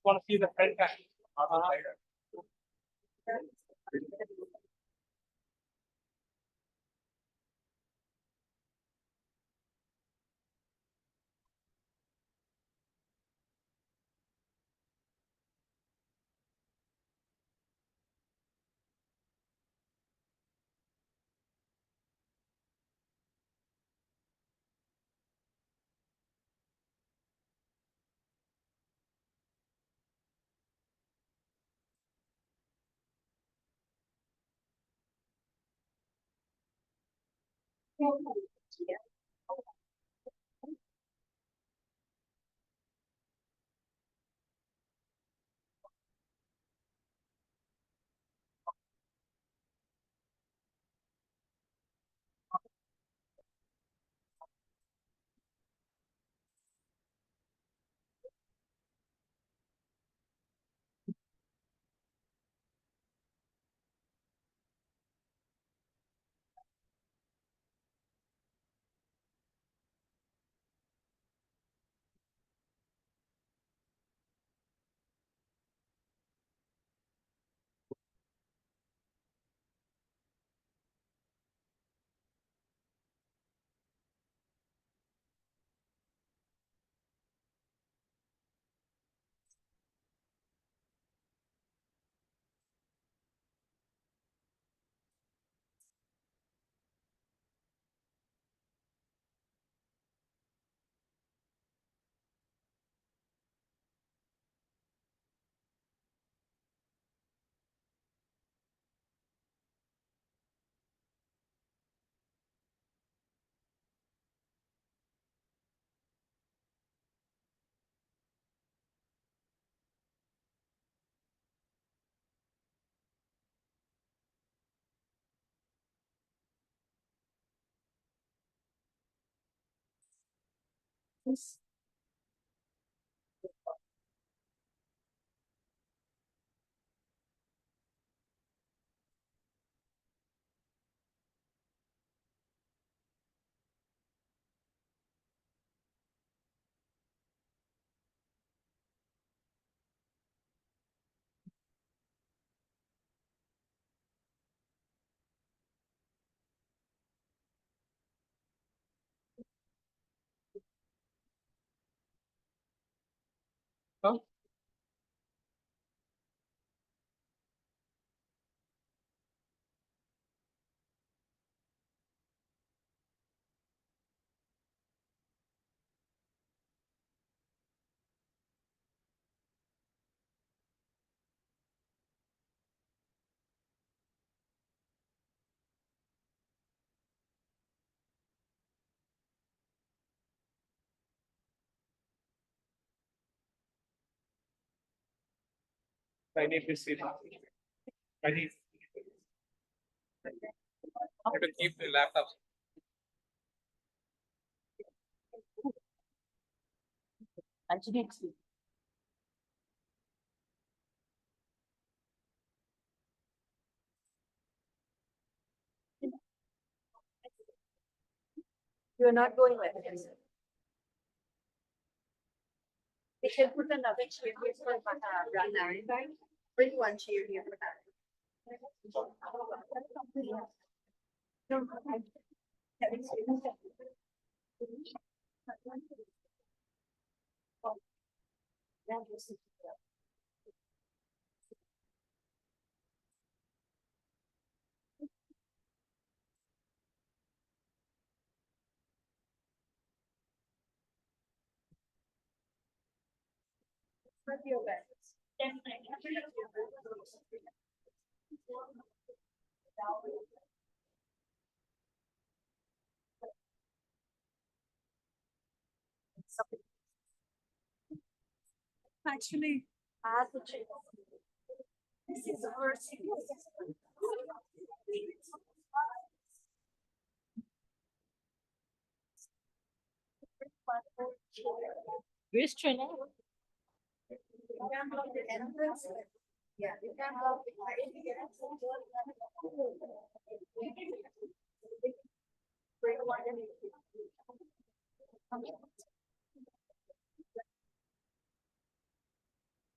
Want to see the front guy. Huh? I need to see that. I need to keep the laptop. You're not going with it. We can put another chair here for Rana. Bring one chair here for that. Actually, this is our series. Restraint. Entrance. Yeah, you can go.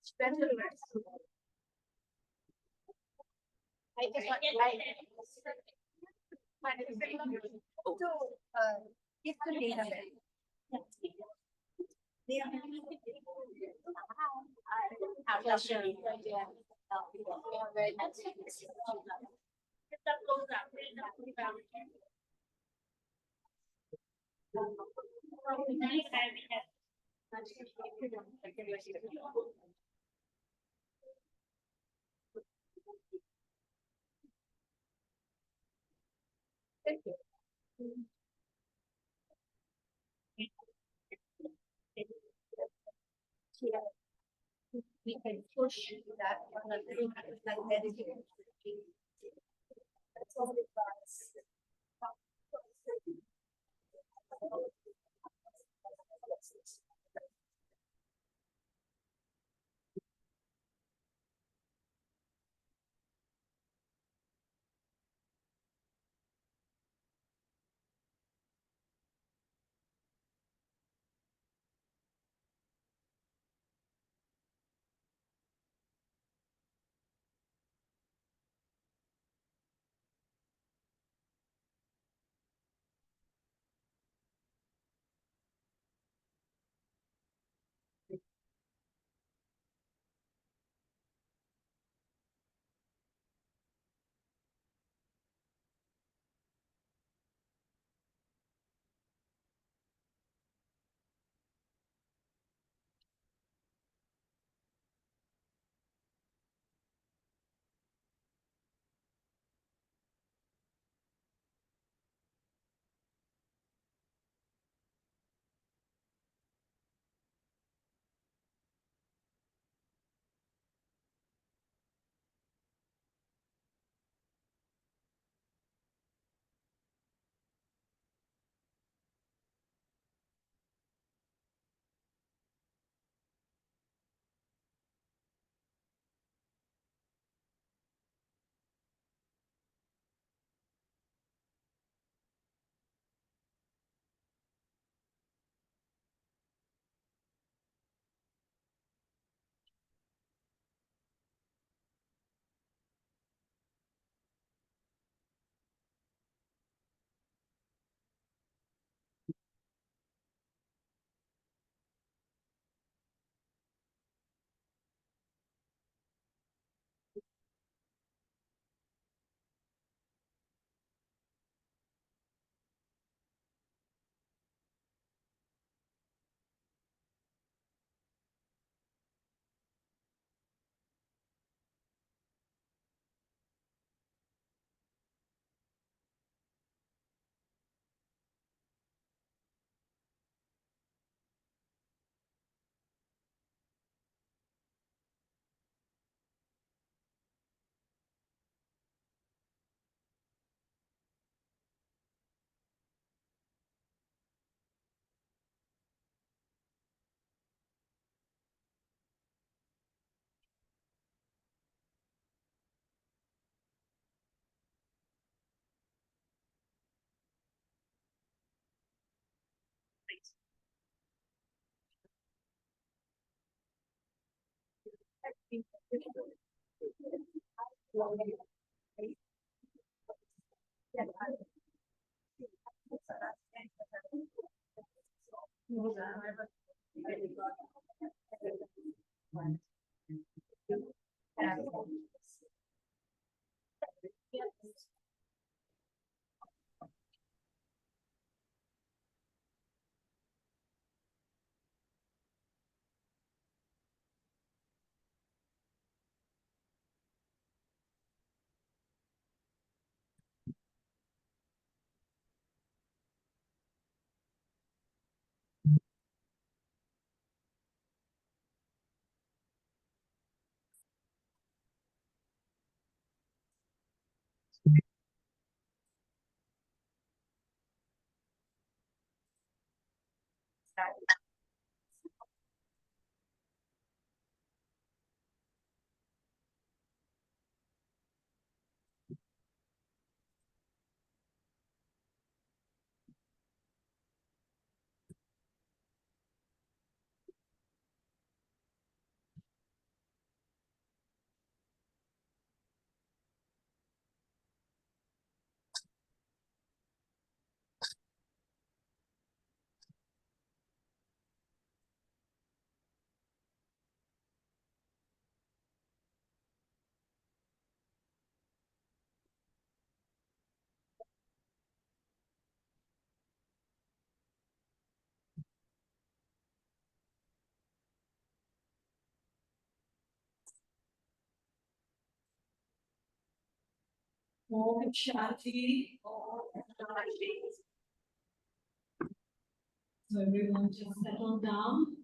Special I just want like to give to data. Pleasure. Thank you. We can push that on a group like meditation. That's all it does. Om Shanti. So everyone just settle down.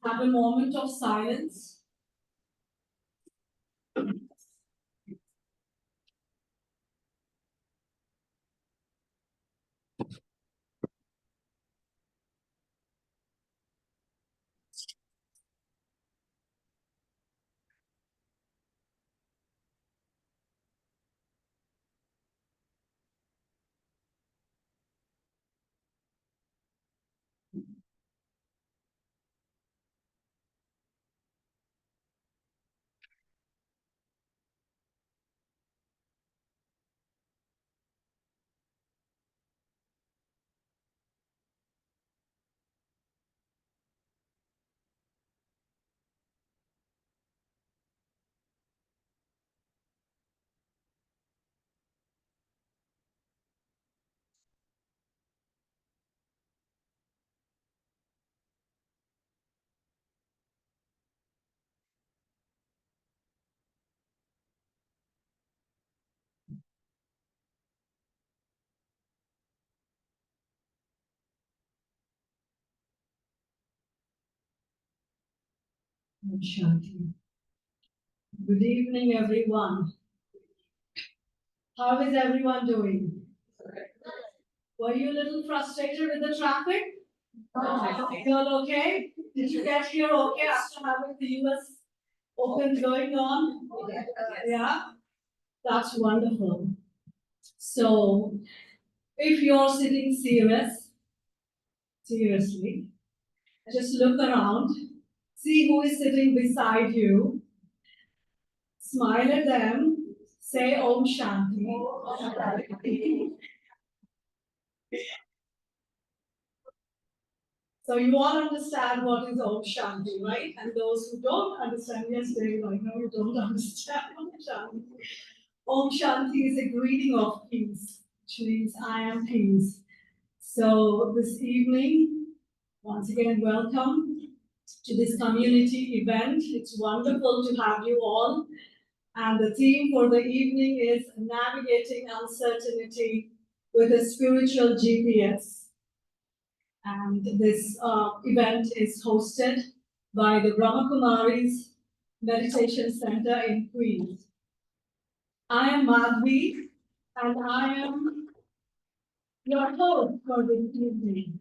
Have a moment of silence. Om Shanti. Good evening, everyone. How is everyone doing? Were you a little frustrated with the traffic? You all okay? Did you get here okay after having the US Open going on? Yeah, that's wonderful. So, if you're sitting seriously, just look around, see who is sitting beside you, smile at them, say Om Shanti. So you all understand what is Om Shanti, right? And those who don't understand, yes, they're like, no, you don't understand Om Shanti. Om Shanti is a greeting of peace, which means I am peace. So this evening, once again, welcome to this community event. It's wonderful to have you all. And the theme for the evening is navigating uncertainty with a spiritual GPS. And this event is hosted by the Brahma Kumaris Meditation Center in Queens. I am Madhvi, and I am your host for this evening.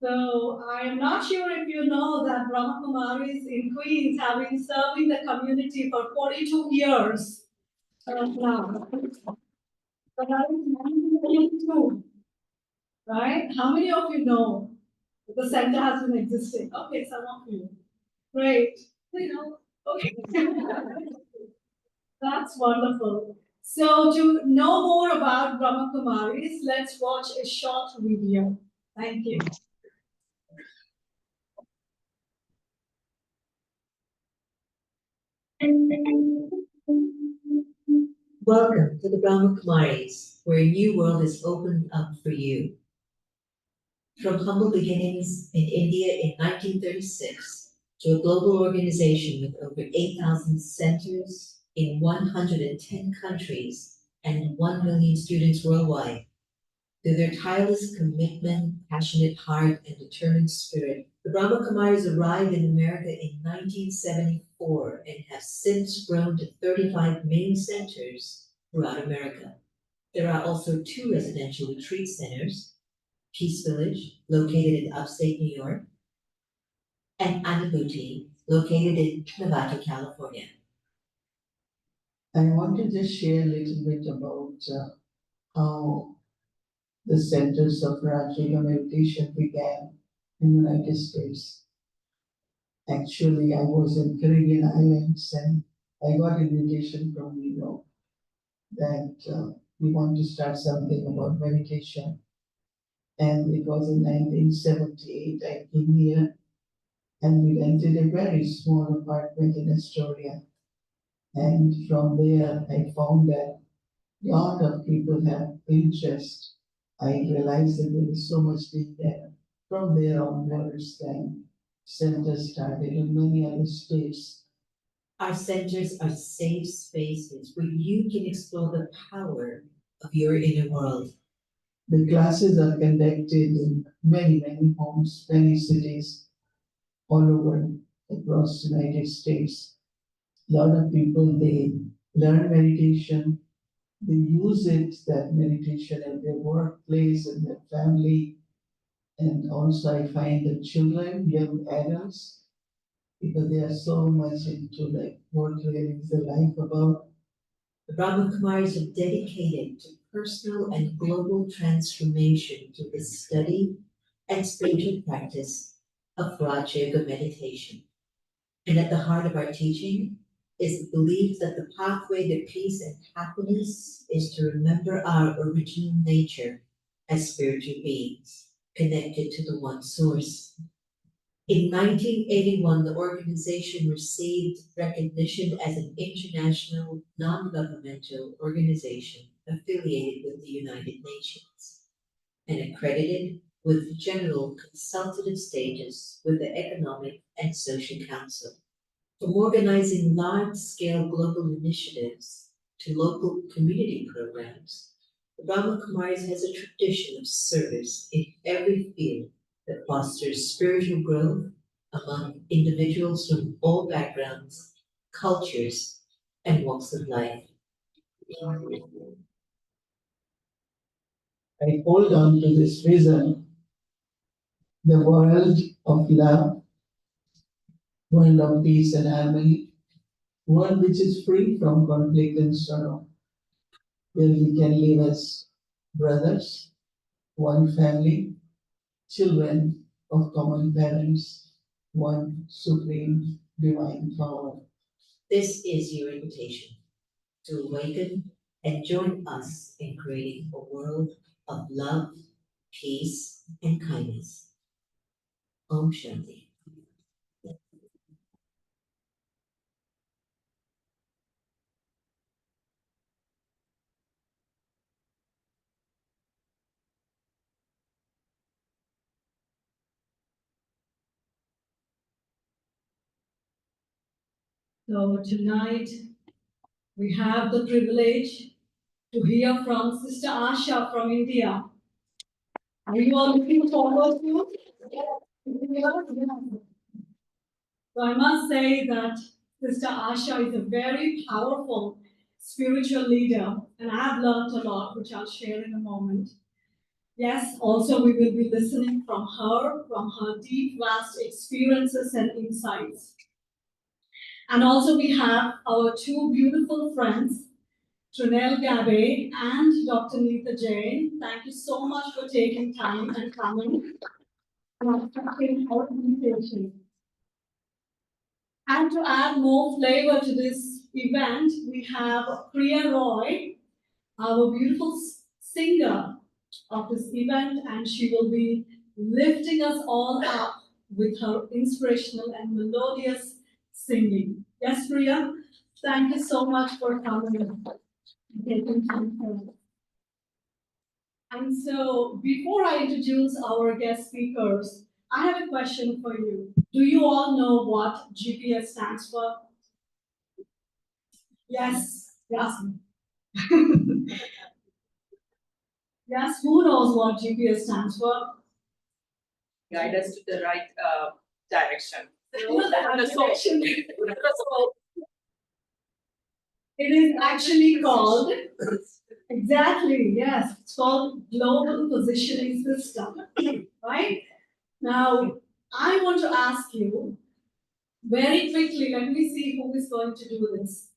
So I am not sure if you know that Brahma Kumaris in Queens have been serving the community for 42 years now. But that is 1982, right? How many of you know the center has been existing? Okay, some of you. Great. We know. Okay. That's wonderful. So to know more about Brahma Kumaris, let's watch a short video. Thank you. Welcome to the Brahma Kumaris, where a new world is opened up for you. From humble beginnings in India in 1936 to a global organization with over 8,000 centers in 110 countries and 1 million students worldwide. Through their tireless commitment, passionate heart, and determined spirit, the Brahma Kumaris arrived in America in 1974 and have since grown to 35 main centers throughout America. There are also 2 residential retreat centers, Peace Village, located in upstate New York, and Anabuti, located in Nevada, California. I want to just share a little bit about how the centers of Raj Yoga meditation began in the United States. Actually, I was in Caribbean islands and I got an invitation from New York that we want to start something about meditation. And it was in 1978 I came here and we rented a very small apartment in Astoria. And from there, I found that a lot of people have interest. I realized that there is so much being there. From there onwards, then centers started in many other states. Our centers are safe spaces where you can explore the power of your inner world. The classes are conducted in many homes, many cities, all over across the United States. A lot of people, they learn meditation, they use that meditation in their workplace, in their family. And also I find the children, young adults, because they are so much into like what really is the life about. The Brahma Kumaris are dedicated to personal and global transformation through the study and spiritual practice of Raj Yoga meditation. And at the heart of our teaching is the belief that the pathway to peace and happiness is to remember our original nature as spiritual beings connected to the One Source. In 1981, the organization received recognition as an international non-governmental organization affiliated with the United Nations and accredited with general consultative status with the Economic and Social Council. From organizing large-scale global initiatives to local community programs, the Brahma Kumaris has a tradition of service in every field that fosters spiritual growth among individuals from all backgrounds, cultures, and walks of life. I hold on to this vision, the world of love, world of peace and harmony, world which is free from conflict and sorrow, where we can live as brothers, one family, children of common parents, one supreme divine power. This is your invitation to awaken and join us in creating a world of love, peace, and kindness. Om Shanti. So tonight, we have the privilege to hear from Sister Asha from India. Are you all looking forward to it? So I must say that Sister Asha is a very powerful spiritual leader, and I have learned a lot, which I'll share in a moment. Yes, also we will be listening from her deep, vast experiences and insights. And also we have our two beautiful friends, Trinell Gabe and Dr. Neeta Jain. Thank you so much for taking time and coming and accepting our invitation. And to add more flavor to this event, we have Priya Roy, our beautiful singer of this event, and she will be lifting us all up with her inspirational and melodious singing. Yes, Priya? Thank you so much for coming. And so, before I introduce our guest speakers, I have a question for you. Do you all know what GPS stands for? Yes, yes. Yes, who knows what GPS stands for? Guide us to the right direction. It is actually called, exactly, yes, it's called Global Positioning System, right? Now, I want to ask you very quickly, let me see who is going to do this.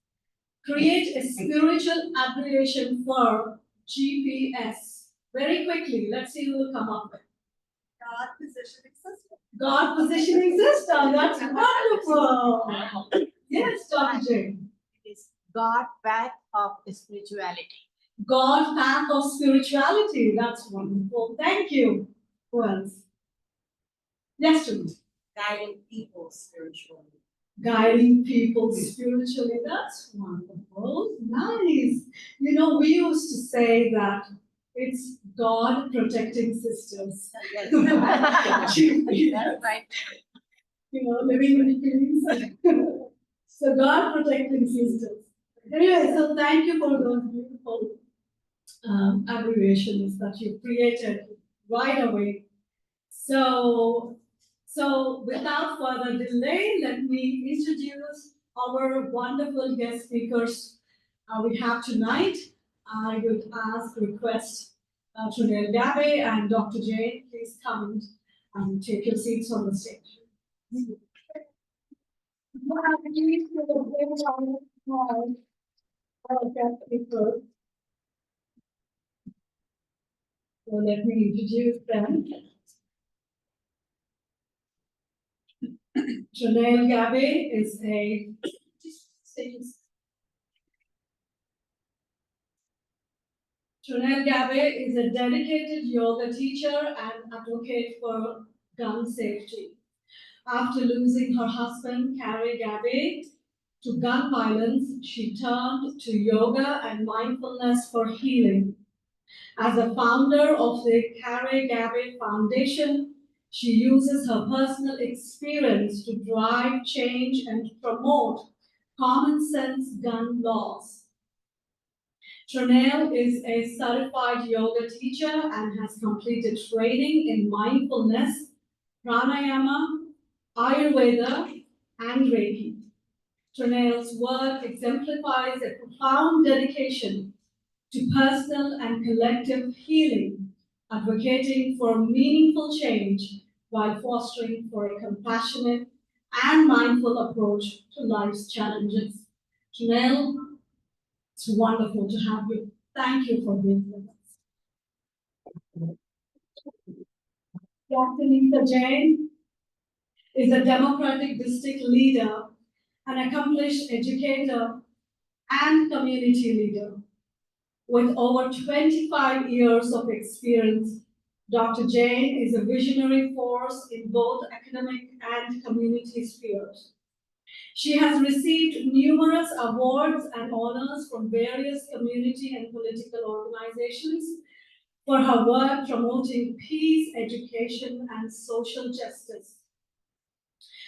Create a spiritual abbreviation for GPS. Very quickly, let's see who will come up with. God positioning system. God Positioning System, that's wonderful. Yes, Dr. Jane. It is God path of spirituality. God path of spirituality, that's wonderful. Thank you. Who else? Yes, Julie. Guiding people spiritually. Guiding people spiritually, that's wonderful. Nice. You know, we used to say that it's God protecting sisters. Yes. That's right. You know, living in peace. So God protecting sisters. Anyway, so thank you for those beautiful abbreviations that you created right away. So without further delay, let me introduce our wonderful guest speakers we have tonight. I would request Trunel Gabe and Dr. Jane, please come and take your seats on the stage. Our guest speakers. So let me introduce them. Trunel Gabe is a Trunel Gabe is a dedicated yoga teacher and advocate for gun safety. After losing her husband, Carrie Gabe, to gun violence, she turned to yoga and mindfulness for healing. As a founder of the Carrie Gabe Foundation, she uses her personal experience to drive change and promote common sense gun laws. Trunel is a certified yoga teacher and has completed training in mindfulness, pranayama, Ayurveda, and Reiki. Trunel's work exemplifies a profound dedication to personal and collective healing, advocating for meaningful change while fostering for a compassionate and mindful approach to life's challenges. Trunel, it's wonderful to have you. Thank you for being with us. Dr. Nita Jain is a Democratic district leader, an accomplished educator, and community leader. With over 25 years of experience, Dr. Jain is a visionary force in both academic and community spheres. She has received numerous awards and honors from various community and political organizations for her work promoting peace, education, and social justice.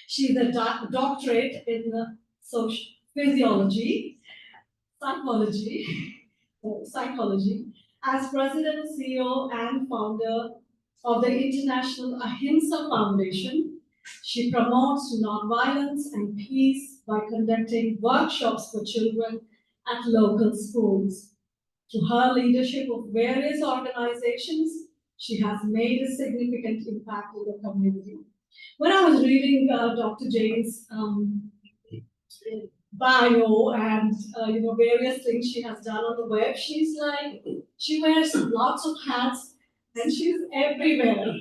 She is a doctorate in psychology, as president, CEO, and founder of the International Ahimsa Foundation. She promotes nonviolence and peace by conducting workshops for children at local schools. Through her leadership of various organizations, she has made a significant impact in the community. When I was reading Dr. Jane's bio and various things she has done on the web, she wears lots of hats and she's everywhere.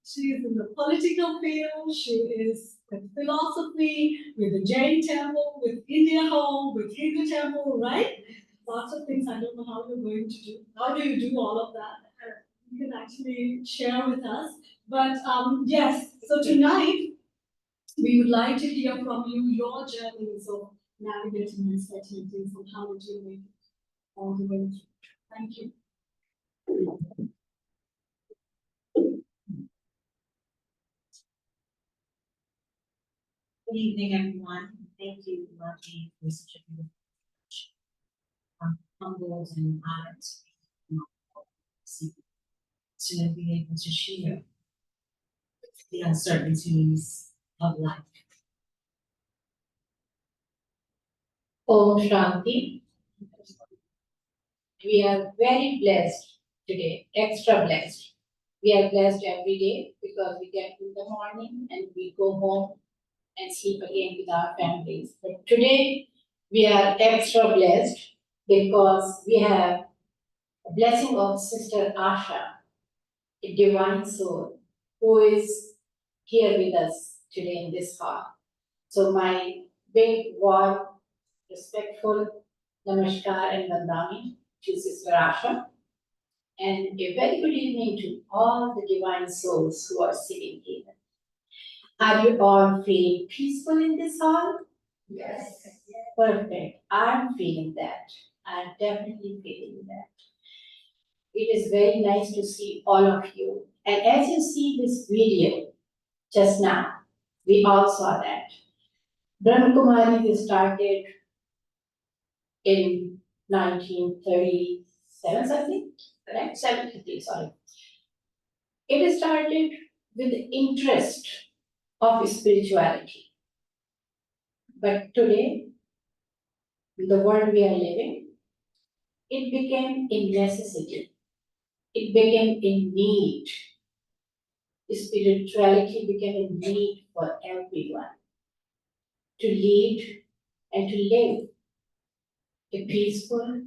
She is in the political field, she is with philosophy, with the Jain temple, with India Home, with Hindu temple, right? Lots of things. I don't know how you're going to do. How do you do all of that? You can actually share with us. But yes, so tonight we would like to hear from you your journeys of navigating these fertilities and how did you make it all the way through. Thank you. Good evening, everyone. Thank you for being here for such a beautiful humbled and honored to be able to share the uncertainties of life. Om Shanti. We are very blessed today, extra blessed. We are blessed every day because we get in the morning and we go home and sleep again with our families. But today we are extra blessed because we have a blessing of Sister Asha, a divine soul, who is here with us today in this hall. So my big, warm, respectful namaskar and vandami to Sister Asha. And a very good evening to all the divine souls who are sitting here. Are you all feeling peaceful in this hall? Yes. Perfect. I'm feeling that. I'm definitely feeling that. It is very nice to see all of you. And as you see this video just now, we all saw that. Brahma Kumaris started in 1937, something, right? 750, sorry. It started with the interest of spirituality. But today, in the world we are living, it became a necessity. It became a need. Spirituality became a need for everyone to lead and to live a peaceful,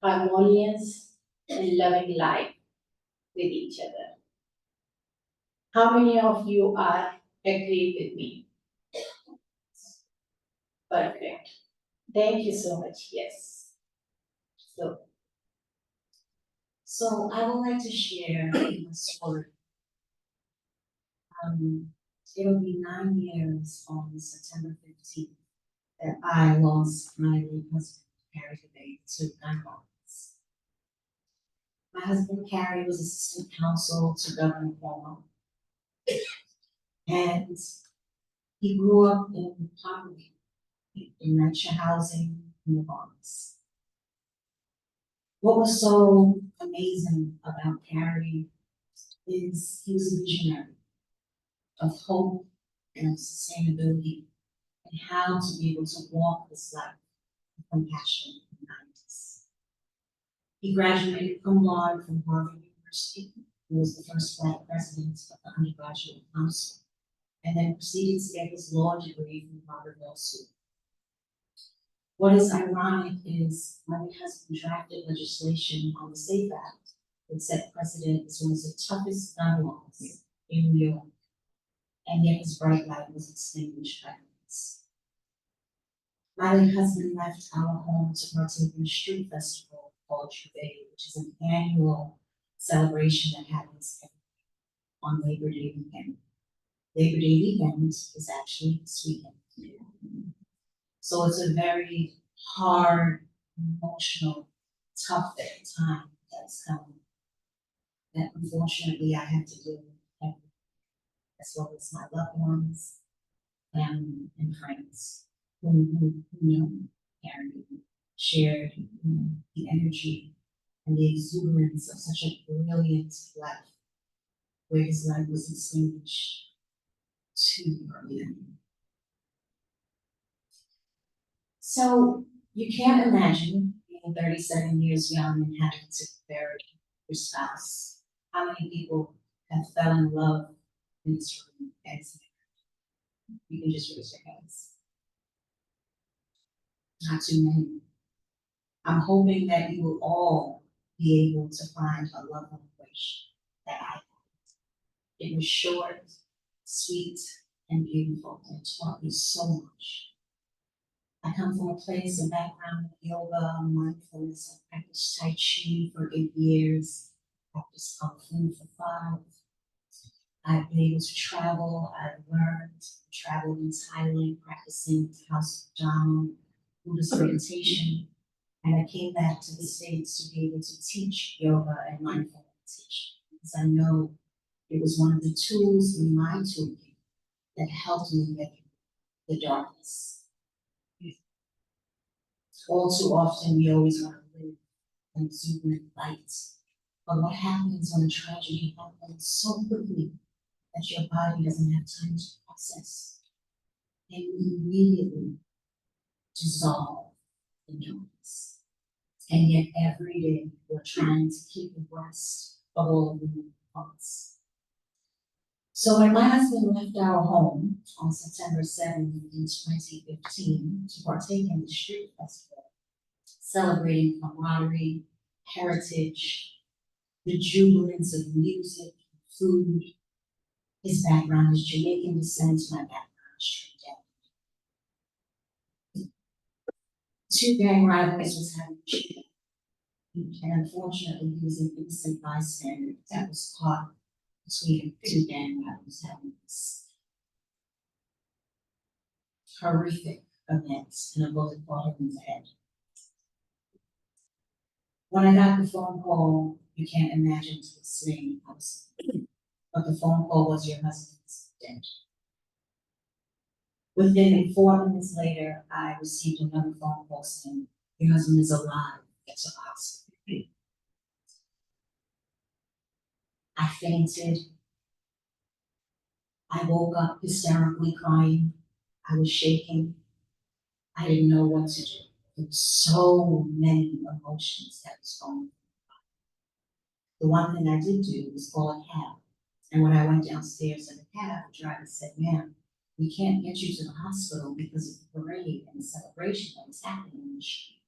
harmonious, and loving life with each other. How many of you are agree with me? Perfect. Thank you so much. Yes. So I would like to share a story. It'll be 9 years on September 15th that I lost my late husband, Carrie Debate, to gun violence. My husband, Carrie, was assistant counsel to Governor Cuomo. And he grew up in poverty, in rancher housing in the Bronx. What was so amazing about Carrie is he was a visionary of hope and of sustainability and how to be able to walk this life of compassion and kindness. He graduated cum laude from Harvard University. He was the first Black president of the undergraduate council, and then proceeded to get his law degree from Harvard Law School. What is ironic is my husband drafted legislation on the SAFE Act that set precedent as one of the toughest gun laws in New York, and yet his bright light was extinguished by this. My late husband left our home to partake in a street festival called Jubilee, which is an annual celebration that happens on Labor Day weekend. Labor Day weekend is actually this weekend. So it's a very hard, emotional, tough time that's coming. That unfortunately I have to deal with, as well as my loved ones, family, and friends who know Carrie, shared the energy and the exuberance of such a brilliant life, where his life was extinguished too early. So you can't imagine being 37 years young and having to bury your spouse. How many people have fell in love in this room as you can just raise your hands? Not too many. I'm hoping that you will all be able to find a love language that I have. It was short, sweet, and beautiful, and it taught me so much. I come from a place, a background of yoga, mindfulness. I practiced Tai Chi for 8 years, practiced Kung Fu for 5. I've been able to travel. I've learned, traveled in Thailand, practicing House of Dharma, Buddhist meditation. And I came back to the States to be able to teach yoga and mindful meditation, because I know it was one of the tools in my toolkit that helped me get through the darkness. All too often, we always want to live in exuberant light. But what happens when a tragedy happens so quickly that your body doesn't have time to process? And you immediately dissolve in darkness. And yet every day we're trying to keep abreast of all of the moving parts. So when my husband left our home on September 7th in 2015 to partake in the street festival, celebrating camaraderie, heritage, the jubilance of music, food. His background is Jamaican descent, my background is Trinidad. 2 gang rivals was having a shooting, and unfortunately he was an innocent bystander that was caught between 2 gang rivals having this horrific event, and a bullet caught him in the head. When I got the phone call, you can't imagine to explain I was, but the phone call was your husband's dead. Within 4 minutes later, I received another phone call saying, your husband is alive, get to the hospital. I fainted. I woke up hysterically crying. I was shaking. I didn't know what to do. There were so many emotions that was going on. The one thing I did do was call a cab. And when I went downstairs in the cab, the driver said, ma'am, we can't get you to the hospital because of the parade and the celebration that was happening in the street.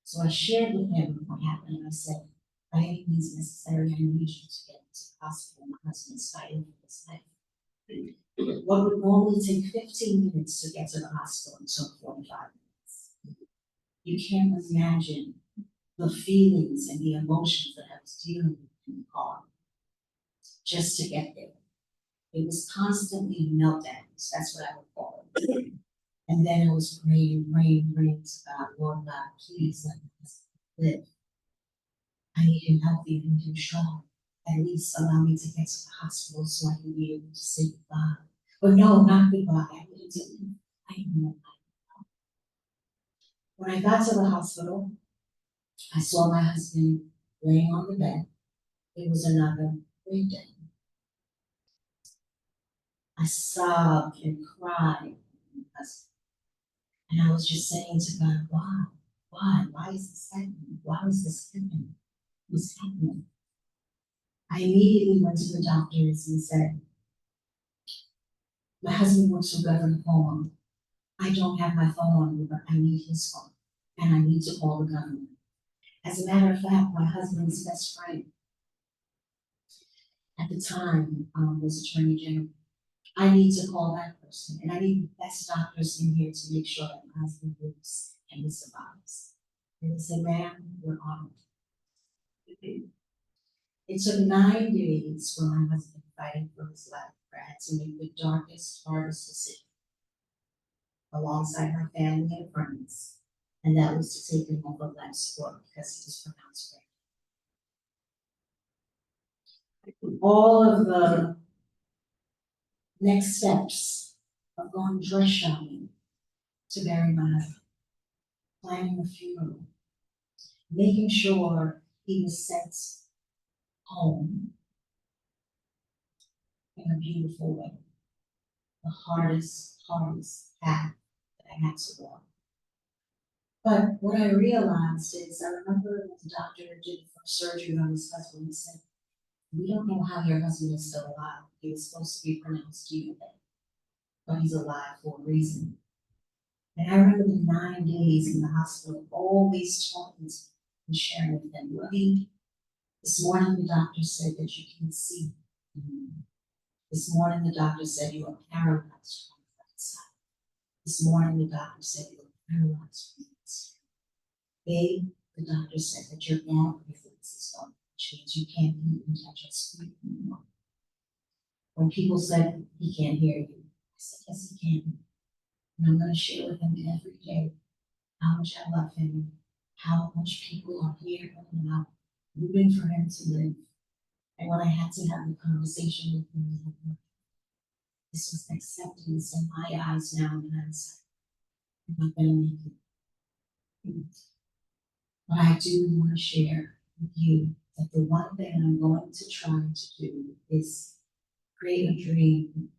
So I shared with him what happened, and I said, by any means necessary, I need you to get to the hospital. My husband's fighting for his life. What would normally take 15 minutes to get to the hospital took 45 minutes. You can't imagine the feelings and the emotions that I was dealing with in the car just to get there. It was constantly meltdowns, that's what I would call it. And then it was praying to God, Lord God, please let me live. I need him healthy, I need him strong. At least allow me to get to the hospital so I can be able to say goodbye. But no, not goodbye, I need to live. I know. When I got to the hospital, I saw my husband laying on the bed. It was another breakdown. I sobbed and cried. And I was just saying to God, why? Why is this happening? Why is this happening? What's happening? I immediately went to the doctors and said, my husband works for Governor Cuomo. I don't have my phone on me, but I need his phone. And I need to call the governor. As a matter of fact, my husband's best friend at the time was Attorney General. I need to call that person, and I need the best doctors in here to make sure that my husband lives and he survives. And they said, ma'am, we're on it. It took 9 days for my husband fighting for his life, where I had to make the darkest, hardest decision alongside my family and friends, and that was to take him over life support because he was pronounced brain. All of the next steps of going dress shopping to bury my husband, planning a funeral, making sure he was sent home in a beautiful way. The hardest path that I had to walk. But what I realized is, I remember when the doctor did the first surgery on his husband, he said, we don't know how your husband is still alive. He was supposed to be pronounced dead, but he's alive for a reason. And I remember the 9 days in the hospital, always talking to him and sharing with him, Lovey, this morning the doctor said that you can see. This morning the doctor said you are paralyzed from the right side. This morning the doctor said you are paralyzed from the right side. Babe, the doctor said that your gag reflex is gone, which means you can't eat and digest food anymore. When people said he can't hear you, I said, yes, he can. And I'm going to share with him every day how much I love him, how much people are here and out, rooting for him to live. And when I had to have the conversation with him, this was acceptance in my eyes now, and I was like, I'm not going to make it. But I do want to share with you that the one thing I'm going to try to do is create a dream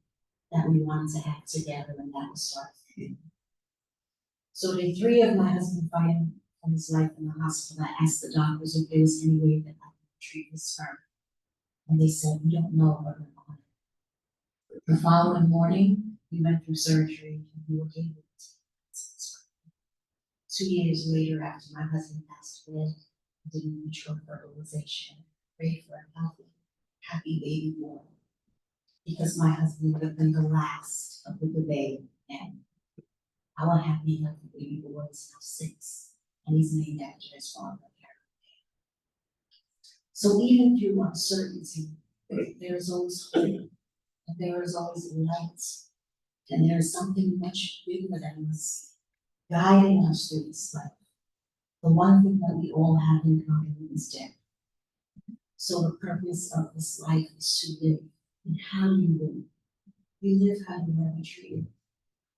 that we want to have together, and that will start with you. So day 3 of my husband fighting for his life in the hospital, I asked the doctors if there was any way that I could treat his sperm. And they said, we don't know, but we're on it. The following morning, we went through surgery and we were able to. 2 years later, after my husband passed away, I did in vitro fertilization, prayed for a healthy, happy baby boy. Because my husband would have been the last of the baby, and our happy, healthy baby boy is now 6, and he's named after his father. So even through uncertainty, there is always hope, and there is always light, and there is something much bigger than us, guiding us through this life. The one thing that we all have in common is death. So the purpose of this life is to live. And how do you live? You live how you want to be treated.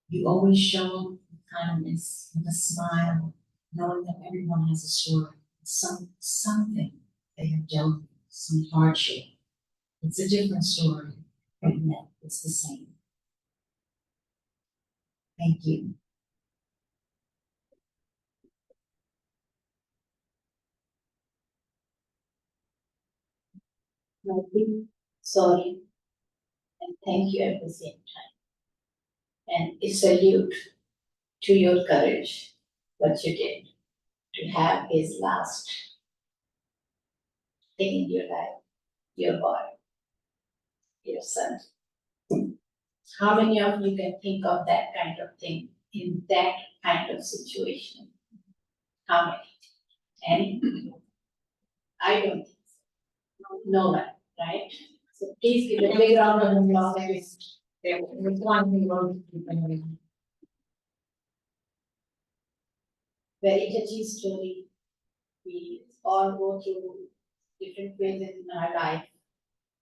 You always show up with kindness, with a smile, knowing that everyone has a story, something they have dealt with, some hardship. It's a different story, but yet it's the same. Thank you. Nothing, sorry, and thank you at the same time. And a salute to your courage, what you did to have his last thing in your life, your boy, your son. How many of you can think of that kind of thing in that kind of situation? How many? Any? I don't think so. No one, right? So please give a big round of applause. There was one thing wrong with people. Very touchy story. We all go through different phases in our life.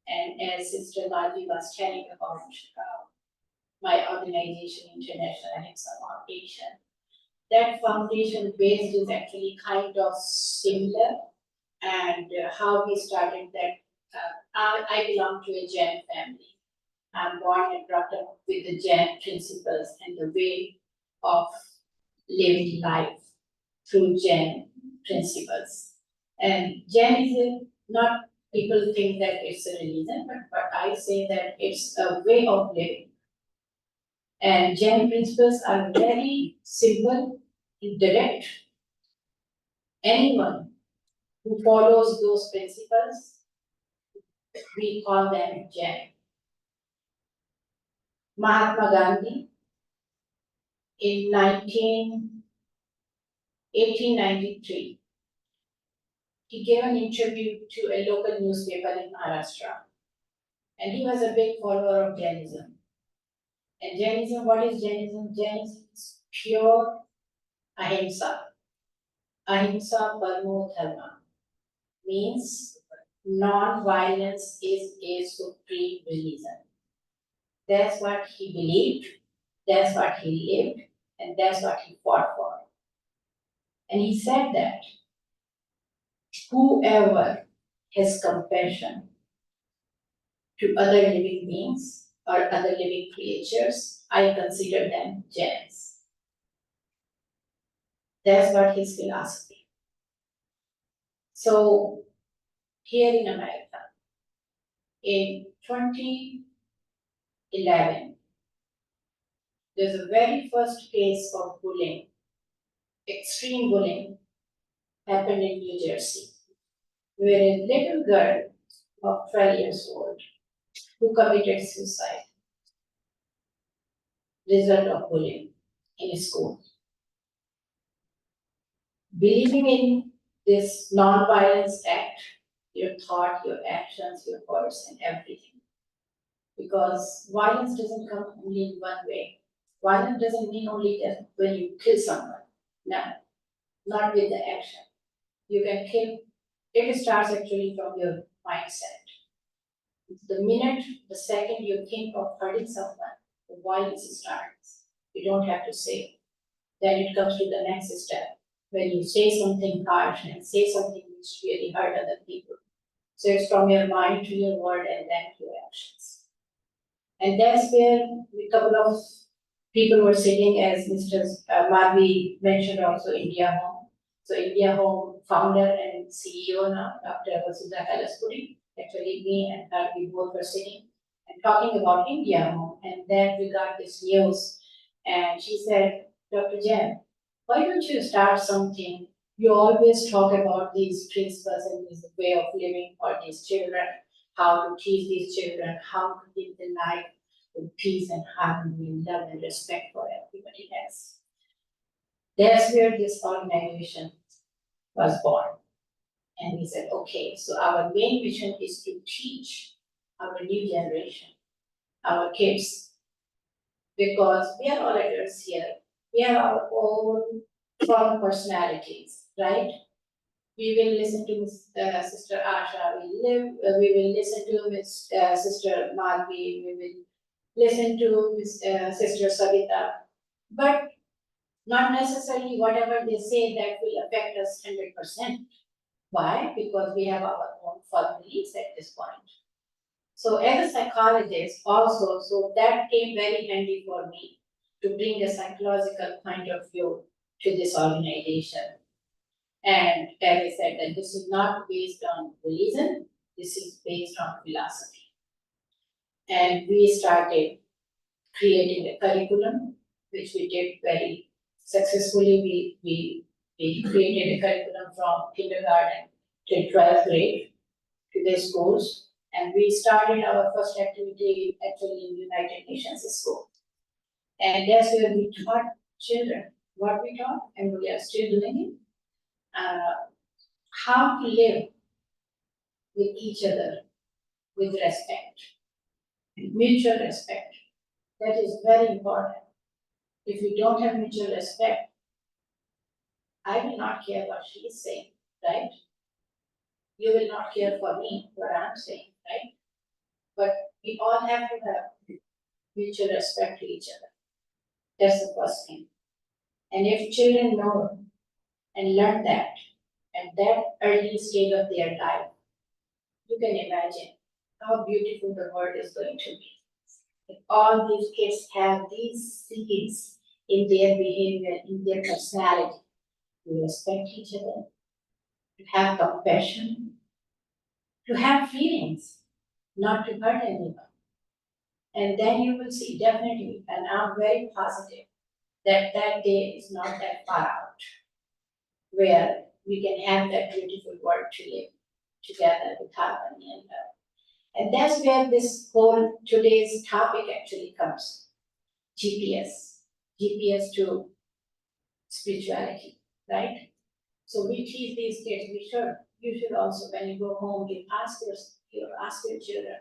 And as Sister Madhvi was telling about my organization, International Alexa Foundation, that foundation based is actually kind of similar. And how we started that, I belong to a Jain family. I'm born and brought up with the Jain principles and the way of living life through Jain principles. And Jainism, not people think that it's a religion, but I say that it's a way of living. And Jain principles are very simple, direct. Anyone who follows those principles, we call them Jain. Mahatma Gandhi in 1893, he gave an interview to a local newspaper in Maharashtra. And he was a big follower of Jainism. And Jainism, what is Jainism? Jainism is pure ahimsa. Ahimsa paramo dharma means non-violence is a supreme religion. That's what he believed, that's what he lived, and that's what he fought for. And he said that whoever has compassion to other living beings or other living creatures, I consider them Jains. That's what his philosophy. So here in America, in 2011, there's a very first case of bullying, extreme bullying, happened in New Jersey, where a little girl of 12 years old who committed suicide, result of bullying in a school. Believing in this non-violence act, your thought, your actions, your words, and everything. Because violence doesn't come only in one way. Violence doesn't mean only that when you kill someone. No, not with the action. You can kill, it starts actually from your mindset. The minute, the second you think of hurting someone, the violence starts. You don't have to say. Then it comes to the next step, when you say something harsh and say something which really hurt other people. So it's from your mind to your word and then to your actions. And that's where a couple of people were sitting, as Mr. Madhvi mentioned also, India Home. So India Home founder and CEO now, Dr. Vasudha Kalaspuri, actually me and her, we both were sitting and talking about India Home. And then we got this news and she said, Dr. Jain, why don't you start something? You always talk about these principles and this way of living for these children, how to teach these children, how to live the life with peace and harmony, love and respect for everybody else. That's where this organization was born. And we said, okay, so our main mission is to teach our new generation, our kids, because we are all adults here. We have our own strong personalities, right? We will listen to Sister Asha, we will listen to Sister Madhvi, we will listen to Sister Savita, But not necessarily whatever they say that will affect us 100%. Why? Because we have our own firm beliefs at this point. So as a psychologist also, so that came very handy for me to bring a psychological point of view to this organization. And as I said, that this is not based on religion, this is based on philosophy. And we started creating a curriculum, which we did very successfully. We created a curriculum from kindergarten to 12th grade to the schools. And we started our first activity actually in United Nations school. And that's where we taught children what we taught, and we are still doing it. How to live with each other with respect, mutual respect. That is very important. If you don't have mutual respect, I will not care what she is saying, right? You will not care for me, what I'm saying, right? But we all have to have mutual respect to each other. That's the first thing. And if children know and learn that at that early stage of their life, you can imagine how beautiful the world is going to be. If all these kids have these seeds in their behavior, in their personality, to respect each other, to have compassion, to have feelings, not to hurt anyone. And then you will see definitely, and I'm very positive, that that day is not that far out, where we can have that beautiful world to live together with harmony and love. And that's where this whole today's topic actually comes. GPS to spirituality, right? So we teach these kids, you should also, when you go home, ask your children,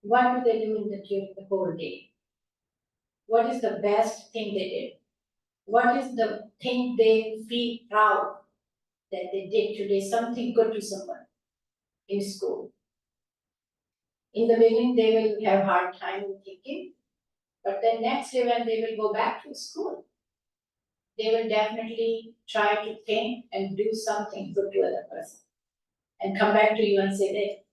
what do they do in the whole day? What is the best thing they did? What is the thing they feel proud that they did today, something good to someone in school? In the beginning, they will have hard time thinking, but then next day when they will go back to school, they will definitely try to think and do something good to other person and come back to you and say that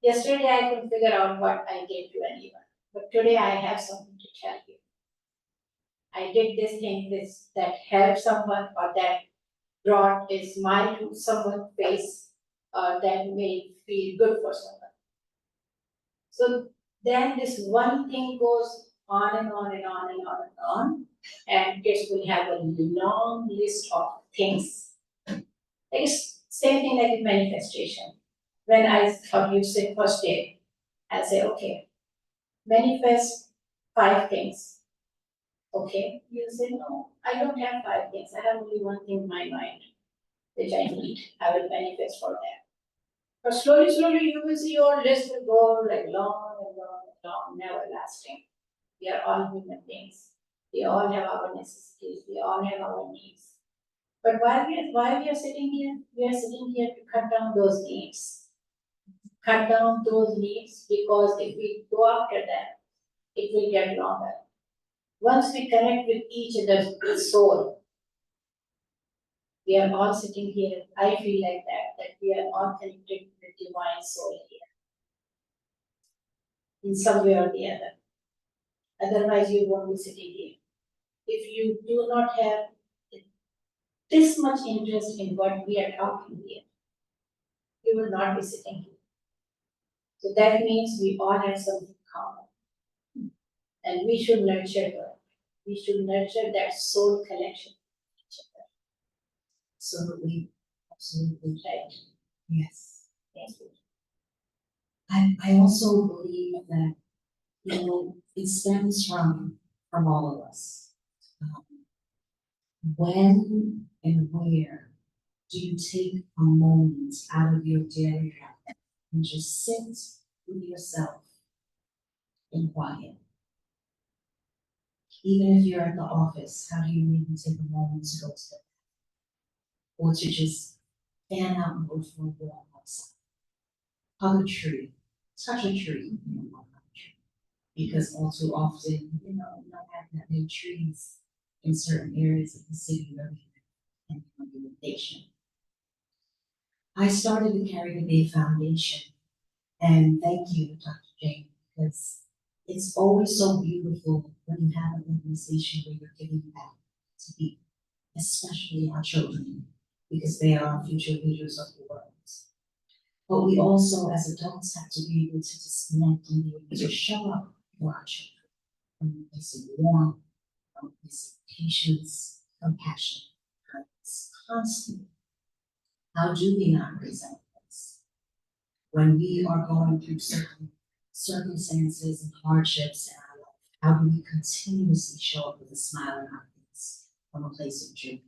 yesterday I couldn't figure out what I did to anyone, but today I have something to tell you. I did this thing that helped someone, or that brought a smile to someone's face, or that made feel good for someone. So then this one thing goes on and on and on and on and on, and kids will have a long list of things. It's same thing like manifestation. When I thought you said first day, I say, okay, manifest 5 things. Okay, you say, no, I don't have 5 things. I have only one thing in my mind, which I need. I will manifest for that. But slowly, you will see your list will go like long and long and long, never lasting. We are all human beings. We all have our necessities. We all have our needs. But why we are sitting here? We are sitting here to cut down those needs. Cut down those needs, because if we go after them, it will get longer. Once we connect with each other's soul, we are all sitting here. I feel like that we are all connected to the divine soul here, in some way or the other. Otherwise, you won't be sitting here. If you do not have this much interest in what we are talking here, you will not be sitting here. So that means we all have something common. And we should nurture that. We should nurture that soul connection with each other. Absolutely, Right? yes. Thank you. I also believe that, it stems from all of us. When and where do you take a moment out of your daily life and just sit with yourself in quiet? Even if you're at the office, how do you maybe take a moment to go to the bathroom? Or to just fan out and go for a walk outside? Hug a tree, touch a tree, hug a tree. Because all too often, not having that many trees in certain areas of the city really can be a limitation. I started the Carry the Bay Foundation, and thank you, Dr. Jane, because it's always so beautiful when you have an organization where you're giving back to people, especially our children, because they are our future leaders of the world. But we also, as adults, have to be able to disconnect and be able to show up for our children from a place of warmth, from a place of patience, compassion, kindness, constantly. How do we not resent this? When we are going through certain circumstances and hardships in our life, how do we continuously show up with a smile on our face from a place of joy?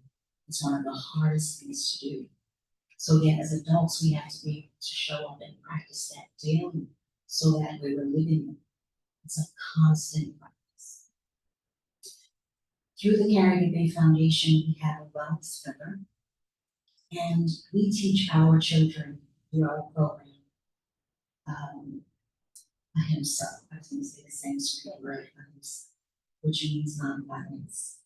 It's one of the hardest things to do. So again, as adults, we have to be able to show up and practice that daily so that we're living it. It's a constant practice. Through the Carry the Bay Foundation, we have a wellness center, and we teach our children through our program ahimsa. I was going to say the Sanskrit word ahimsa, which means nonviolence.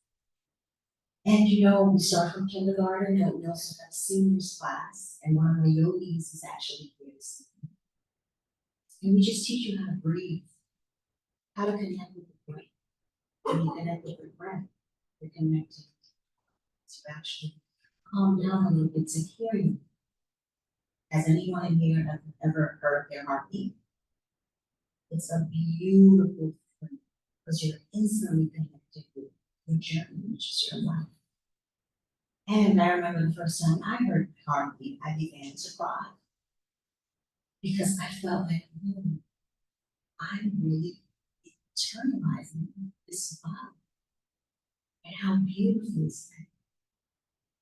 And we start from kindergarten, but we also have seniors class, and one of the yogis is actually here this evening. And we just teach you how to breathe, how to connect with the breath. When you connect with the breath, you're connected to actually calm down a little bit to hear you. Has anyone in here ever heard their heartbeat? It's a beautiful thing because you're instantly connected with your journey, which is your life. And I remember the first time I heard my heartbeat, I began to cry because I felt like, I'm really internalizing this body. And how beautiful is that?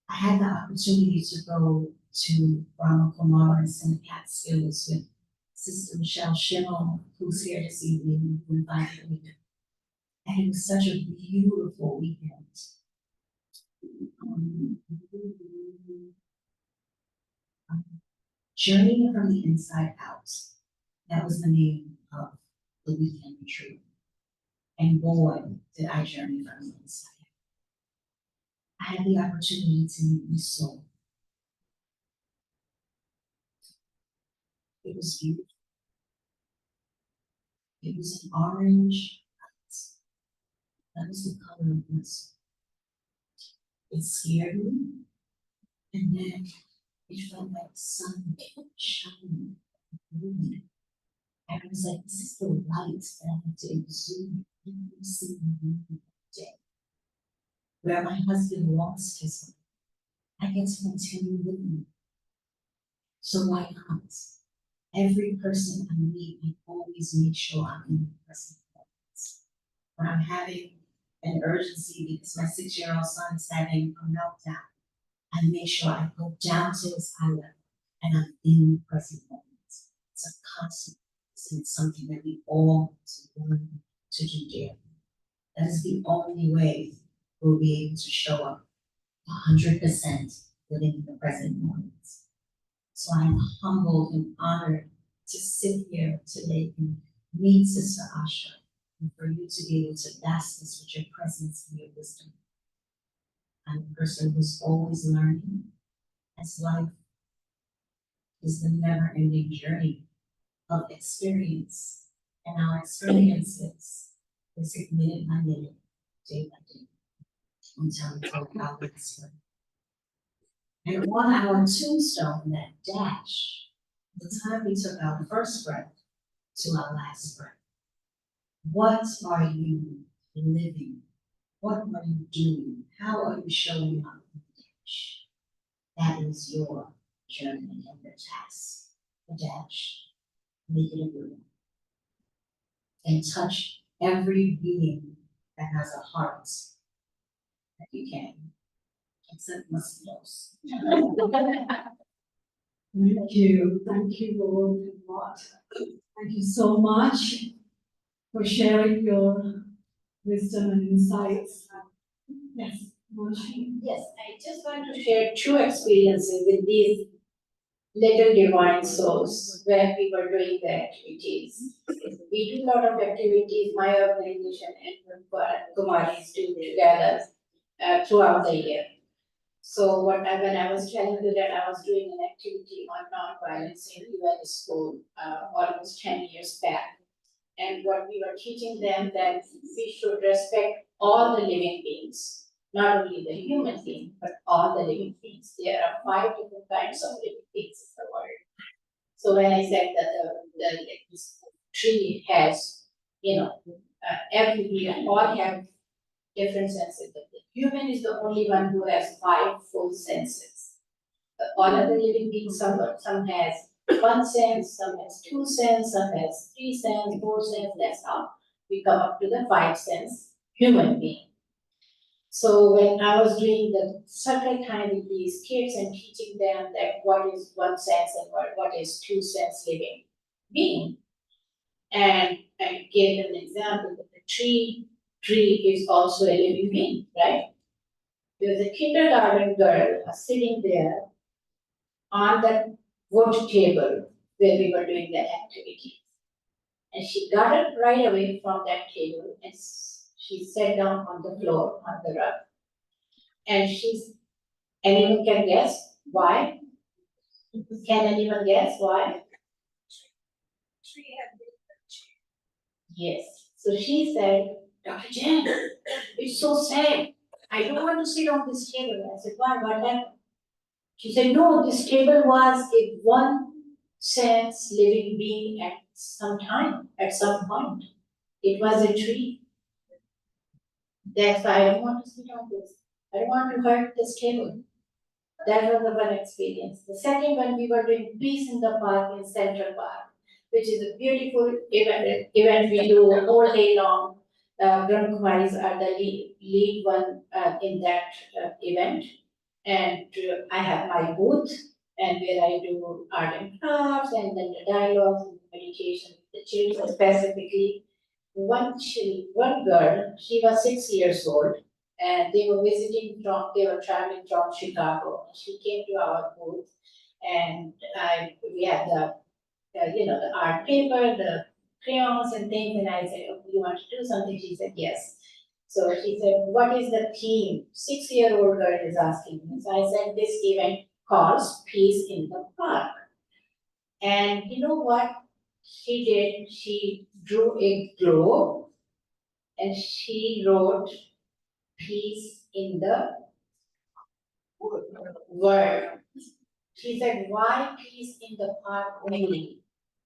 I had the opportunity to go to Brahma Kumaris in the Catskills with Sister Michelle Schimmel, who's here this evening, who invited me. And it was such a beautiful weekend. Journeying from the inside out. That was the name of the weekend retreat. And boy, did I journey from the inside out. I had the opportunity to meet my soul. It was beautiful. It was an orange light. That was the color of my soul. It scared me. And then it felt like the sun shining. And I was like, this is the light that I have to exude every single day. Where my husband lost his life, I get to continue living. So why not? Every person I meet, I always make sure I'm in the present moment. When I'm having an urgency because my 6-year-old son is having a meltdown, I make sure I go down to his eye level and I'm in the present moment. It's a constant, it's something that we all have to learn to do daily. That is the only way we'll be able to show up 100% living in the present moment. So I'm humbled and honored to sit here today and meet Sister Asha, and for you to be able to bask us with your presence and your wisdom. I'm a person who's always learning, as life is the never-ending journey of experience, and our experiences is minute by minute, day by day, until we talk about this one. And on our tombstone, that dash, the time we took our first breath to our last breath. What are you living? What are you doing? How are you showing up in the dash? That is your journey and your task. The dash. Make it a good one. And touch every being that has a heart that you can. Except mosquitoes. Thank you all a lot. Thank you so much for sharing your wisdom and insights. Yes, Moshi. Yes, I just want to share 2 experiences with these little divine souls when we were doing the activities. We do a lot of activities, my organization and Kumaris do together throughout the year. So when I was telling you that I was doing an activity on non-violence in UN school almost 10 years back. And what we were teaching them that we should respect all the living beings, not only the human being, but all the living beings. There are 5 different kinds of living beings in the world. So when I said that this tree has, we all have different senses. The human is the only one who has 5 full senses. All other living beings, some has 1 sense, some has 2 sense, some has 3 sense, 4 sense. That's how we come up to the 5 sense human being. So when I was doing the circle time with these kids and teaching them that what is 1 sense and what is 2 sense living being, and I gave them an example that the tree is also a living being, right? There was a kindergarten girl sitting there on the wood table where we were doing the activity. And she got up right away from that table and she sat down on the floor, on the rug. And anyone can guess why? Can anyone guess why? Yes. So she said, Dr. Jen, it's so sad. I don't want to sit on this table. I said, why? What happened? She said, no, this table was a 1 sense living being at some point. It was a tree. That's why I don't want to sit on this. I don't want to hurt this table. That was the one experience. The second one, we were doing Peace in the Park in Central Park, which is a beautiful event we do all day long. Brahma Kumaris are the lead one in that event. And I have my booth, and where I do art and crafts, and then the dialogues and meditation with the children. Specifically, one girl, she was 6 years old, and they were traveling from Chicago. She came to our booth, and we had the art paper, the crayons and things, and I said, oh, you want to do something? She said, yes. So she said, what is the theme? 6-year-old girl is asking me. So I said, this event calls Peace in the Park. And you know what she did? She drew a globe and she wrote peace in the world. She said, why peace in the park only?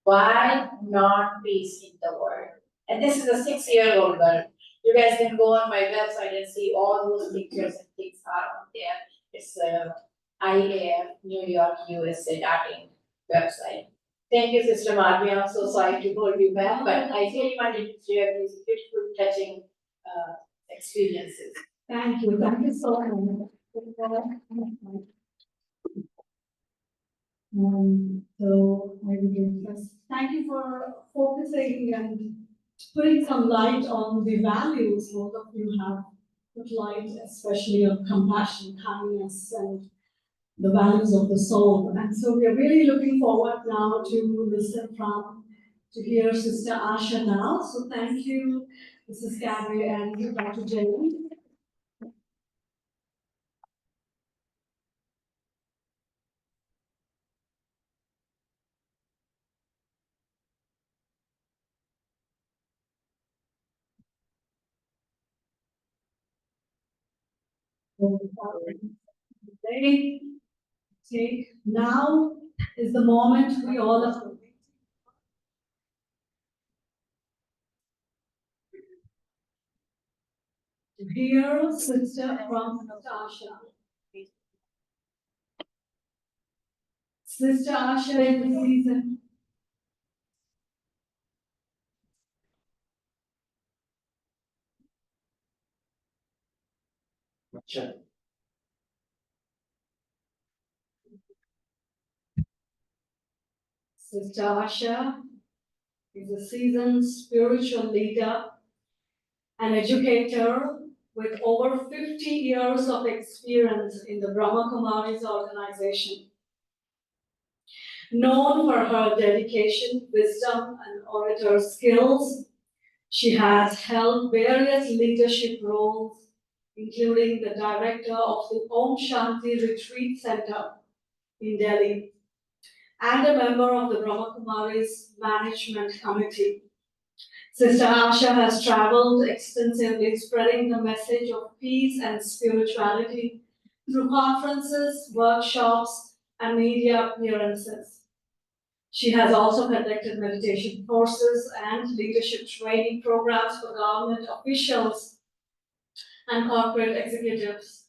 Why not peace in the world? And this is a 6-year-old girl. You guys can go on my website and see all those pictures and things are on there. It's IAF New York, USA website. Thank you, Sister Madhvi. I'm so sorry to hold you back, but I really wanted to share these beautiful, touching experiences. Thank you so much. So I will first thank you for focusing and putting some light on the values both of you have put light, especially on compassion, kindness, and the values of the soul. And so we are really looking forward now to hear Sister Asha now. So thank you, Mrs. Gabby and Dr. Jenny. Now is the moment we all are to hear Sister from Asha. Sister Asha in the season. Sister Asha is a seasoned spiritual leader, an educator with over 50 years of experience in the Brahma Kumaris organization. Known for her dedication, wisdom, and orator skills, she has held various leadership roles, including the director of the Om Shanti Retreat Center in Delhi and a member of the Brahma Kumaris Management Committee. Sister Asha has traveled extensively spreading the message of peace and spirituality through conferences, workshops, and media appearances. She has also conducted meditation courses and leadership training programs for government officials and corporate executives.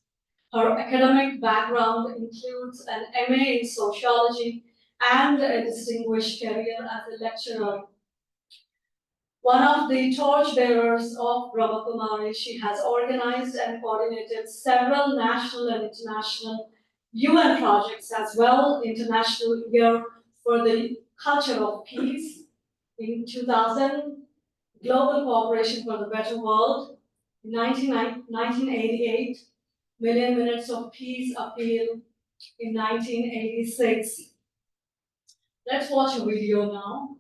Her academic background includes an MA in sociology and a distinguished career as a lecturer. One of the torchbearers of Brahma Kumaris, she has organized and coordinated several national and international UN projects as well. International Year for the Culture of Peace in 2000, Global Cooperation for the Better World in 1988, Million Minutes of Peace Appeal in 1986. Let's watch a video now.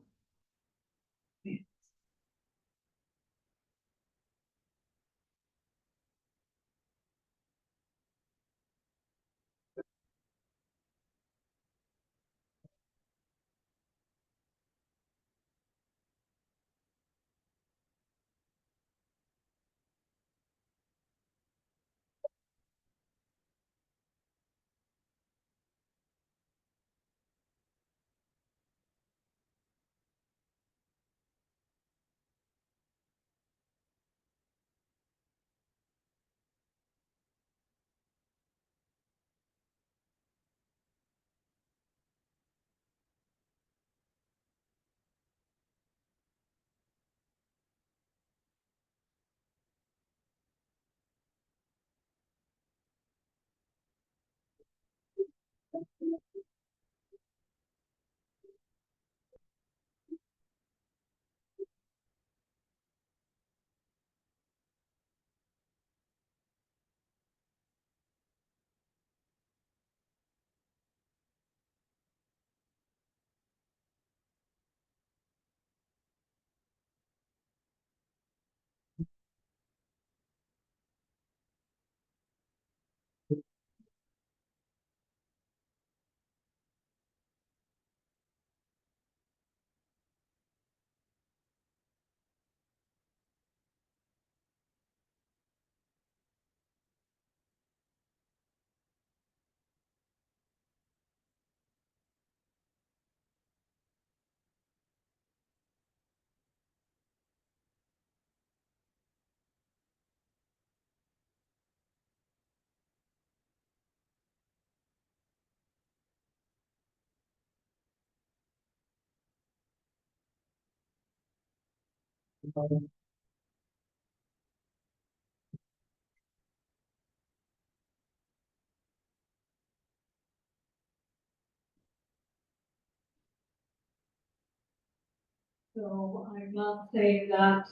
So I must say that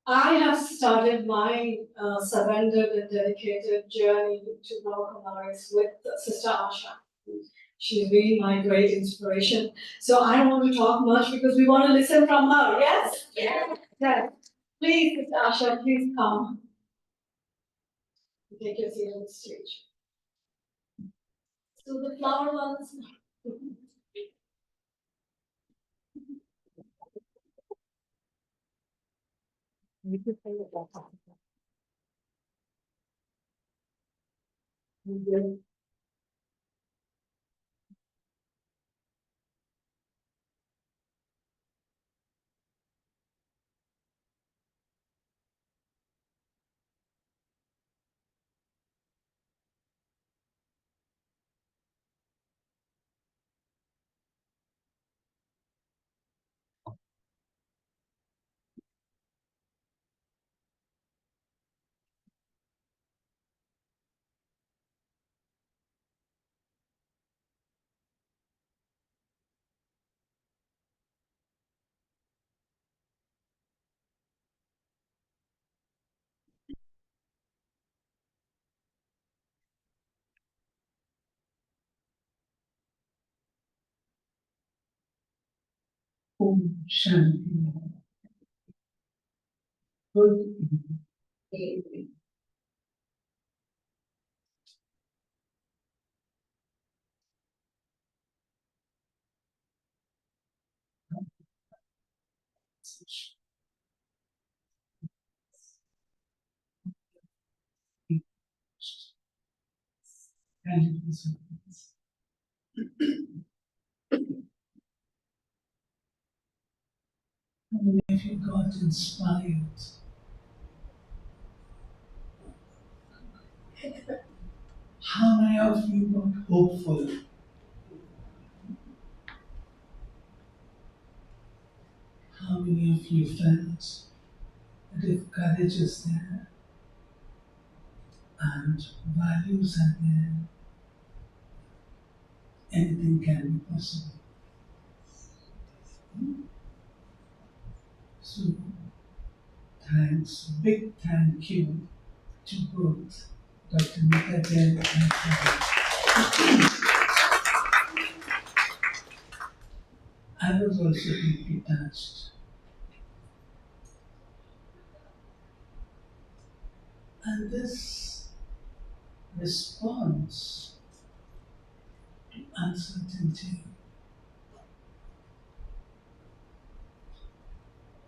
I have started my surrendered and dedicated journey to Brahma Kumaris with Sister Asha. She's been my great inspiration. So I don't want to talk much because we want to listen from her. Yes? Yes. Yes. Please, Sister Asha, please come. Take your seat on the stage. So the flower ones. Om Shanti. Good evening. And it was how many of you got inspired? How many of you got hopeful? How many of you felt that if courage is there and values are there, anything can be possible? So, thanks, big thank you to both Dr. Nita and Asha. I was also deeply touched. And this response to uncertainty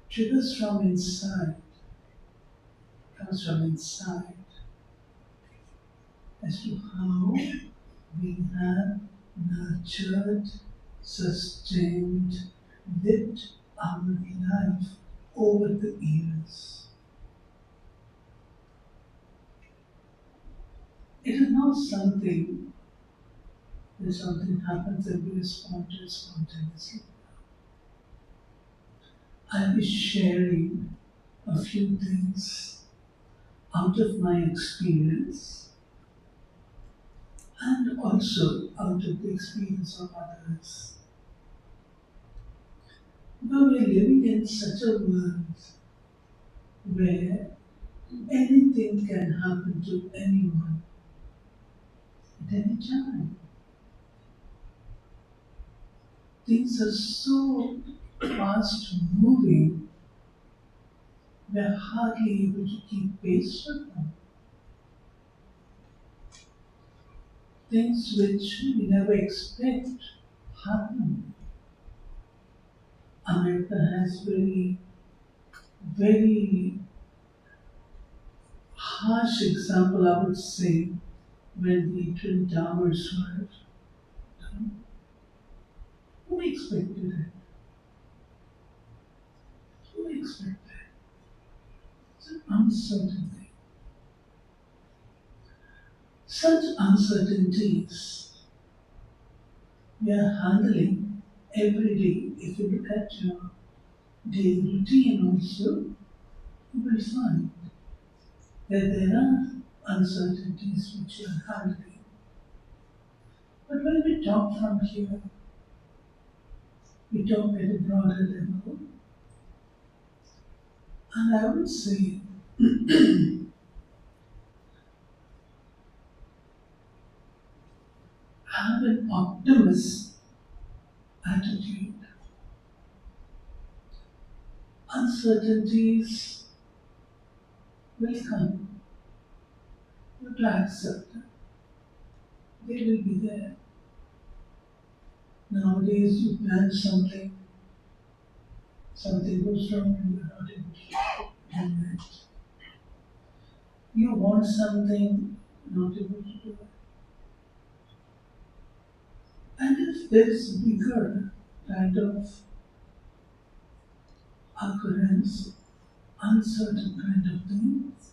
triggers from inside, comes from inside, as to how we have nurtured, sustained, lived our life over the years. It is not something that something happens and we respond to it spontaneously. I'll be sharing a few things out of my experience and also out of the experience of others. But we're living in such a world where anything can happen to anyone at any time. Things are so fast moving, we're hardly able to keep pace with them. Things which we never expect happen. America has very, very harsh example, I would say, when the Twin Towers were done. Who expected it? Who expected it? It's an uncertainty. Such uncertainties we are handling every day. If you look at your daily routine also, you will find that there are uncertainties which you are handling. But when we talk from here, we talk at a broader level, and I would say have an optimist attitude. Uncertainties will come. You have to accept them. They will be there. Nowadays, you plan something, something goes wrong, and you're not able to do it. You want something, not able to do it. And if there is bigger kind of occurrence, uncertain kind of things,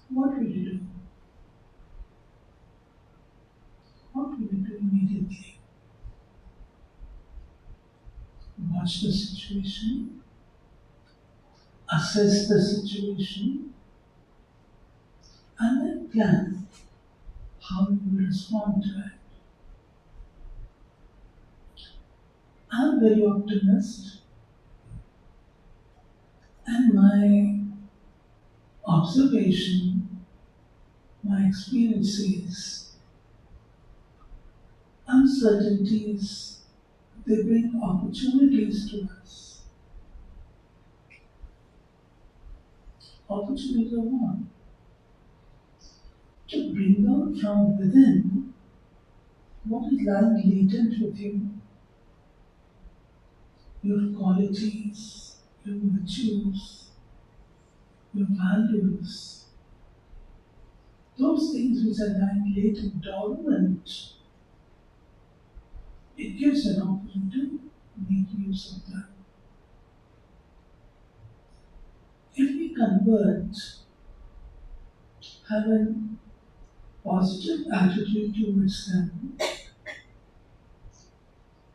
what will you do? What will you do immediately? Watch the situation, assess the situation, and then plan how you will respond to it. I'm very optimistic, and my observation, my experience is uncertainties They bring opportunities to us. Opportunities of what? To bring out from within what is lying latent with you, your qualities, your virtues, your values, those things which are lying latent, dormant. It gives an opportunity to make use of that. If we convert, have a positive attitude towards them,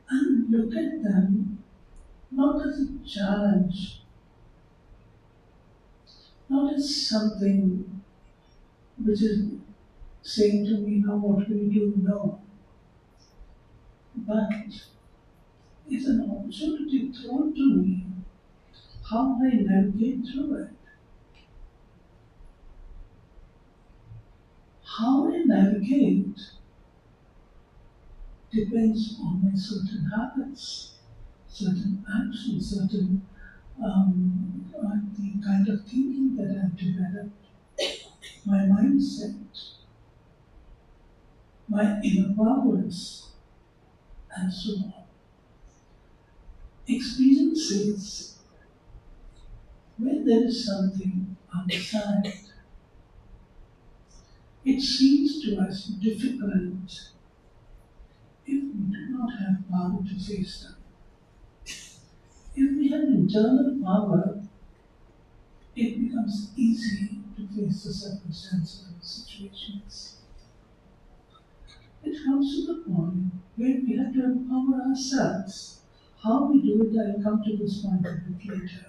and look at them not as a challenge, not as something which is saying to me, now what will you do? No. But it's an opportunity thrown to me how I navigate through it. How I navigate depends on my certain habits, certain actions, certain the kind of thinking that I've developed, my mindset, my inner powers, and so on. Experience says when there is something outside, it seems to us difficult if we do not have power to face them. If we have internal power, it becomes easy to face the circumstances and situations. It comes to the point where we have to empower ourselves. How we do it, I'll come to this point a bit later.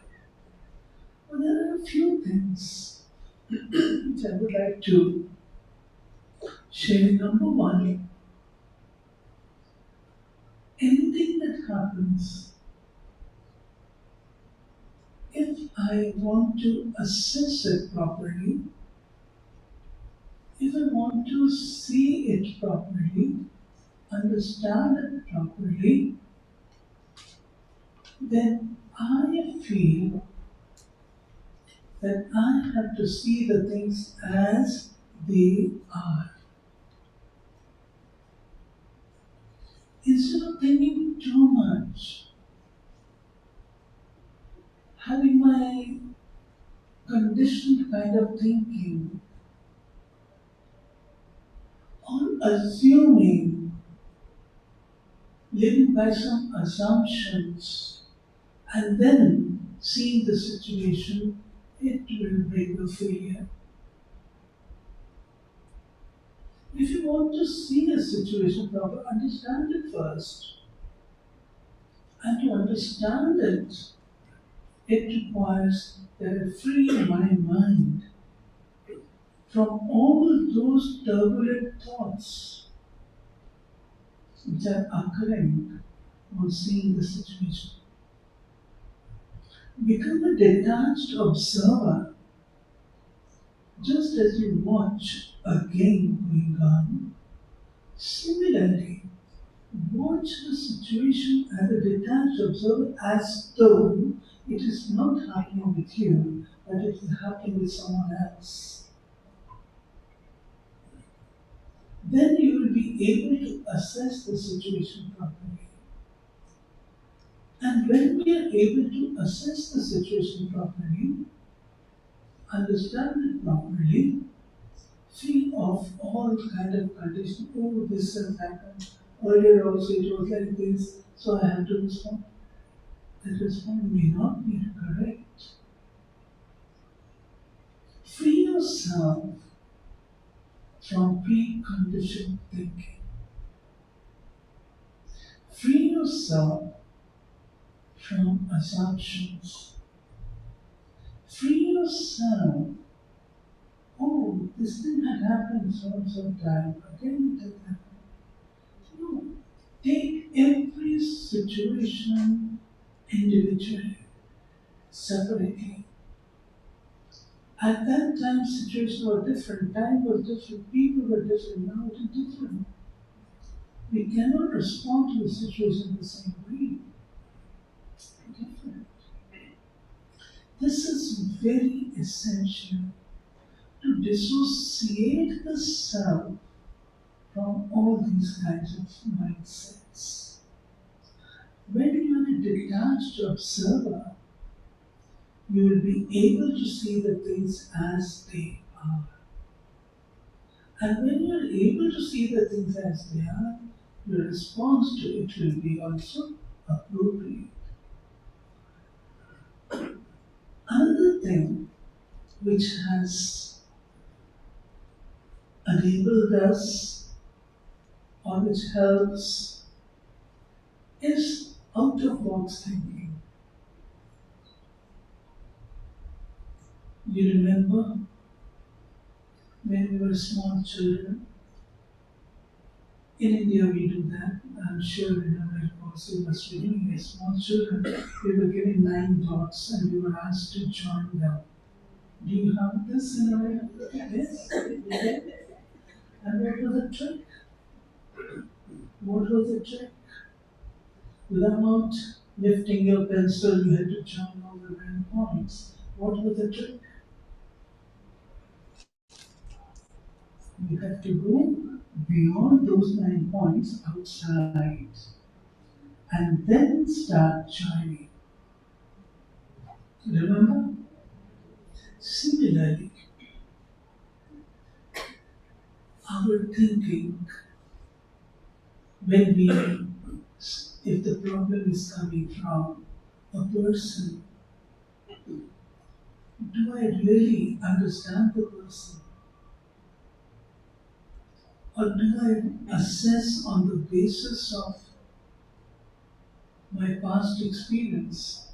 But there are a few things which I would like to share. Number one, anything that happens, if I want to assess it properly, if I want to see it properly, understand it properly, then I feel that I have to see the things as they are. Instead of thinking too much, having my conditioned kind of thinking, or assuming, living by some assumptions, and then seeing the situation, it will bring a failure. If you want to see a situation properly, understand it first. And to understand it, it requires that I free my mind from all those turbulent thoughts which are occurring on seeing the situation. Become a detached observer, just as you watch a game going on. Similarly, watch the situation as a detached observer as though it is not happening with you, but it is happening with someone else. Then you will be able to assess the situation properly. And when we are able to assess the situation properly, understand it properly, free of all kind of conditions, oh, this has happened, earlier also it was like this, so I have to respond. That response may not be correct. Free yourself from preconditioned thinking. Free yourself from assumptions. Free yourself. Oh, this thing had happened so and so time. Again, it has happened. No. Take every situation individually, separately. At that time, situations were different, time was different, people were different, now it is different. We cannot respond to the situation the same way. This is very essential to dissociate the self from all these kinds of mindsets. When you are a detached observer, you will be able to see the things as they are. And when you are able to see the things as they are, your response to it will be also appropriate. Another thing which has enabled us or which helps is out of box thinking. You remember when we were small children? In India, we do that. I'm sure in America also must be doing it. Small children, we were given 9 dots and we were asked to join them. Do you have this in America? Yes? And what was the trick? What was the trick? Without lifting your pencil, you had to join all the 9 points. What was the trick? You have to go beyond those 9 points outside and then start joining. Remember? Similarly, our thinking, when we, if the problem is coming from a person, do I really understand the person? Or do I assess on the basis of my past experience?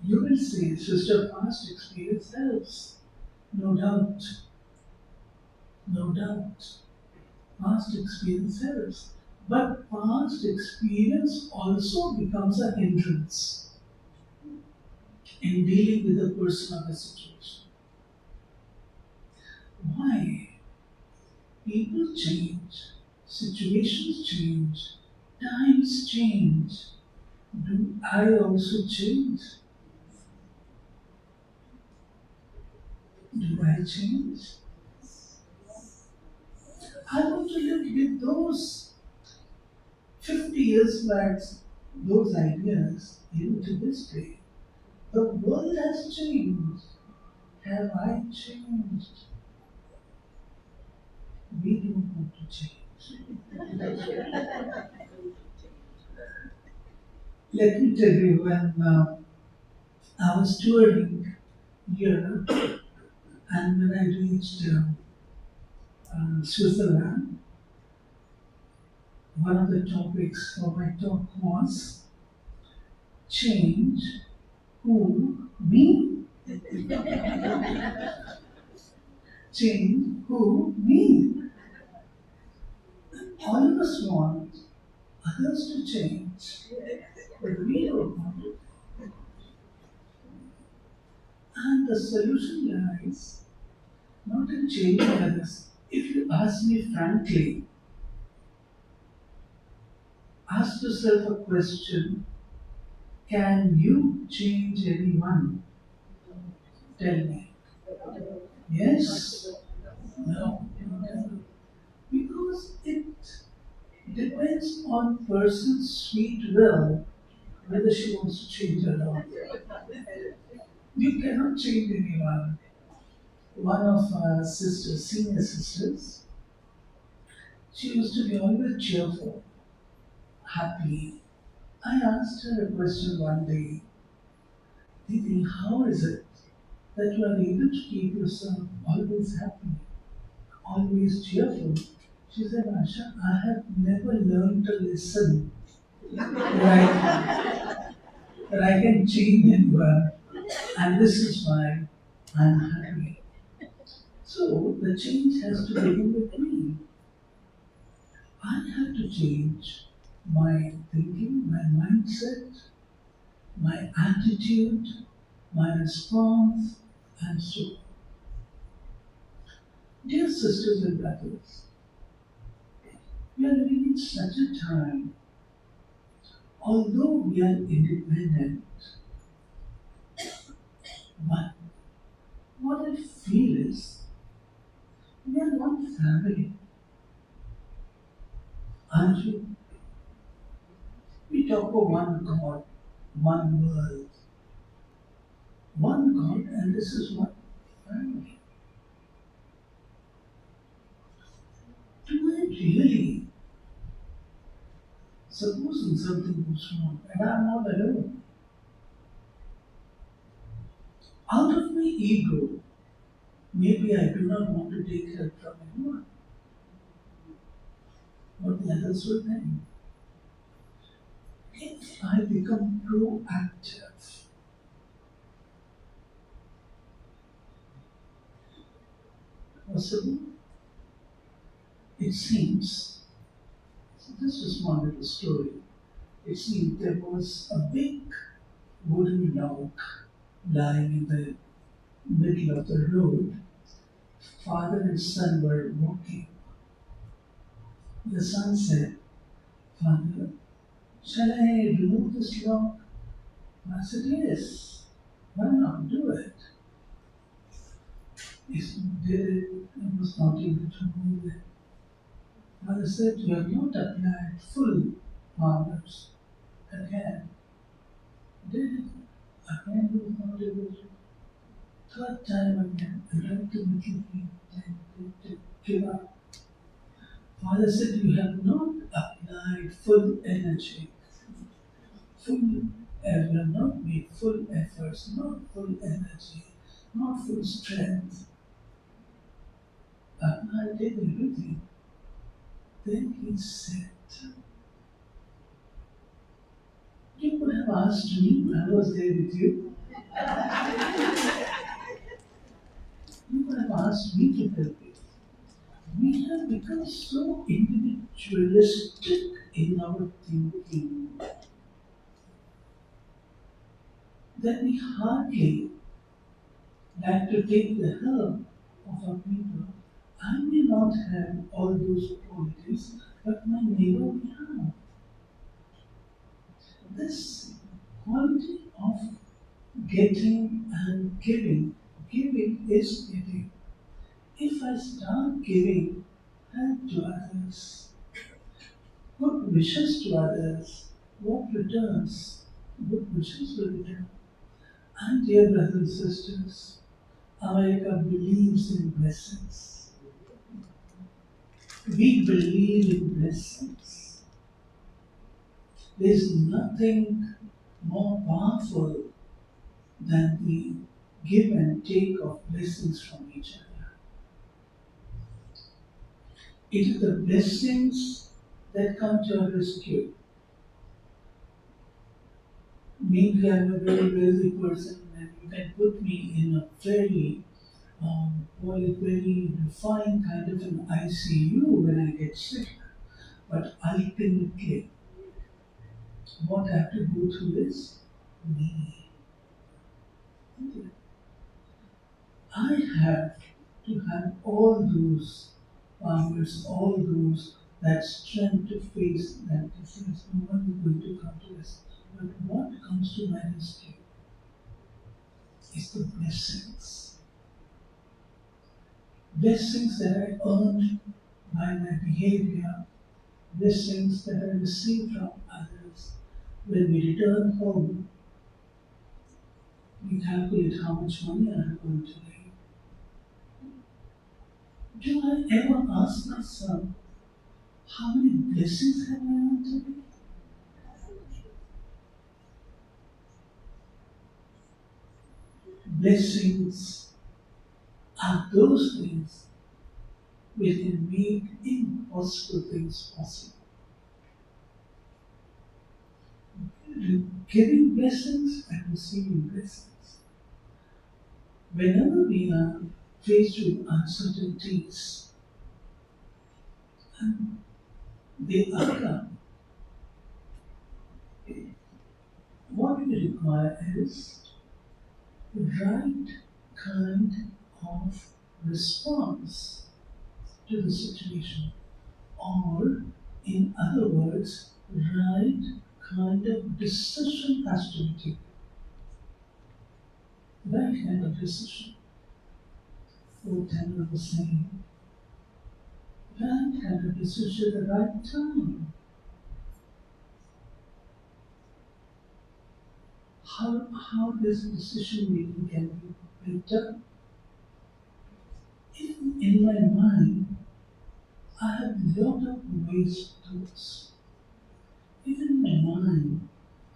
You will say, sister, past experience helps. No doubt. No doubt. Past experience helps. But past experience also becomes a hindrance in dealing with the person or the situation. Why? People change, situations change, times change. Do I also change? Do I change? I want to live with those 50 years back, those ideas, even to this day. The world has changed. Have I changed? We don't want to change. Let me tell you, when I was touring Europe and when I reached Switzerland, one of the topics for my talk was change who? Me? Change who? Me? All of us want others to change, but we don't want it. And the solution lies not in changing others. If you ask me frankly, ask yourself a question: can you change anyone? Tell me. Yes? No? Because it depends on person's sweet will whether she wants to change or not. You cannot change anyone. One of our sisters, senior sisters, she used to be always cheerful, happy. I asked her a question one day: Didi, how is it that you are able to keep yourself always happy, always cheerful? She said, Asha, I have never learned to listen that I can change anyone, and this is why I'm happy. So the change has to begin with me. I have to change my thinking, my mindset, my attitude, my response, and so on. Dear sisters and brothers, we are living in such a time, although we are independent, But what I feel is we are one family. Aren't you? We talk of one God, one world, one God, and this is one family. Do I really, supposing something goes wrong, and I'm not alone, out of my ego, maybe I do not want to take help from anyone, what the others will think. If I become proactive, possible, it seems, so this is one little story. It seems there was a big wooden log lying in the middle of the road. Father and son were walking. The son said, Father, shall I remove this log? I said, yes. Why not do it? He did it and was not able to move it. Father said, you have not applied full powers again. Did it? Again, he was not able to. Third time again, ultimately he give up. Father said, you have not applied full energy, you have not made full efforts, not full energy, not full strength. I did everything. Then he said, you could have asked me, I was there with you. You could have asked me to help you. We have become so individualistic in our thinking that we hardly like to take the help of our people. I may not have all those qualities, but my neighbor may have. This quality of getting and giving is getting. If I start giving help to others, good wishes to others, what returns? Good wishes will return. And dear brothers and sisters, America believes in blessings. We believe in blessings. There is nothing more powerful than the give and take of blessings from each other. It is the blessings that come to our rescue. Maybe I'm a very wealthy person and you can put me in a very, very refined kind of an ICU when I get sick. But ultimately, what I have to go through is me. I have to have all those powers, all those that strength to face that disease. No one is going to come to us. But what comes to my rescue is the blessings. Blessings that I earned by my behavior, blessings that I receive from others. When we return home, we calculate how much money I have earned today. Do I ever ask myself, how many blessings have I earned today? Blessings are those things which can make impossible things possible. Giving blessings and receiving blessings. Whenever we are faced with uncertainties, and they occur, what we require is the right kind of response to the situation, or in other words, right kind of decision has to be taken. right kind of decision. What Tanner was saying, right kind of decision at the right time. How this decision making can be better? In my mind, I have a lot of waste thoughts. Even in my mind,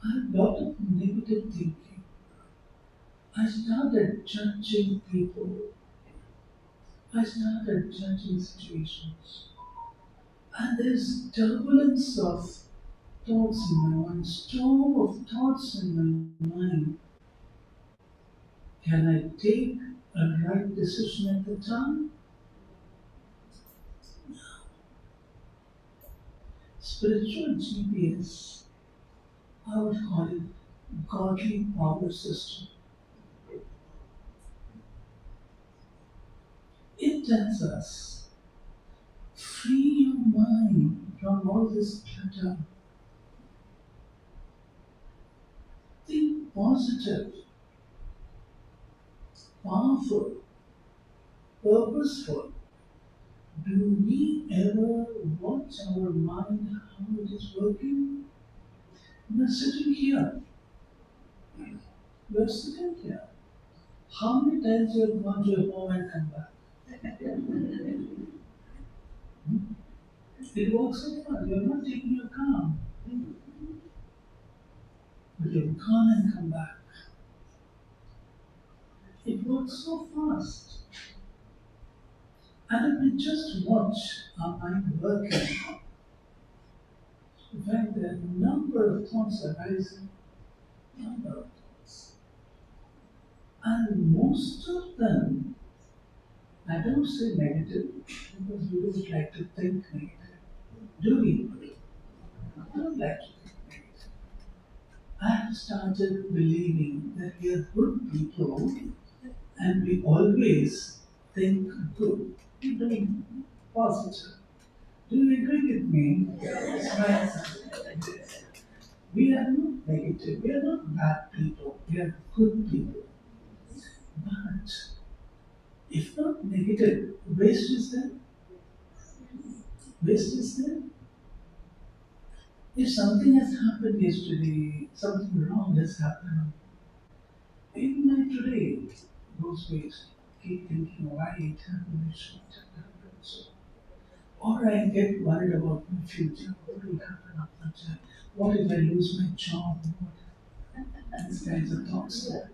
I have a lot of negative thinking. I started judging people. I started judging situations. And there's turbulence of thoughts in my mind, storm of thoughts in my mind. Can I take a right decision at the time? Spiritual GPS, I would call it godly power system. It tells us, free your mind from all this clutter. Think positive, powerful, purposeful. Do we ever watch our mind how it is working? We're sitting here. We're sitting here. How many times you have gone to your home and come back? It works so far. You're not taking your car. But you've gone and come back. It works so fast. And if we just watch our mind working, in fact, there are a number of thoughts arising, number of thoughts. And most of them, I don't say negative, because we don't like to think negative. Do we? I don't like to think negative. I have started believing that we are good people and we always think good. We think positive. Do you agree with me? Yes. We are not negative, we are not bad people, we are good people. But if not negative, waste is there. Waste is there. If something has happened yesterday, something wrong has happened, in my today goes waste. Keep thinking why it happened, it shouldn't have happened. So, or I get worried about my future. What will happen after that? What if I lose my job? What? These kinds of thoughts there.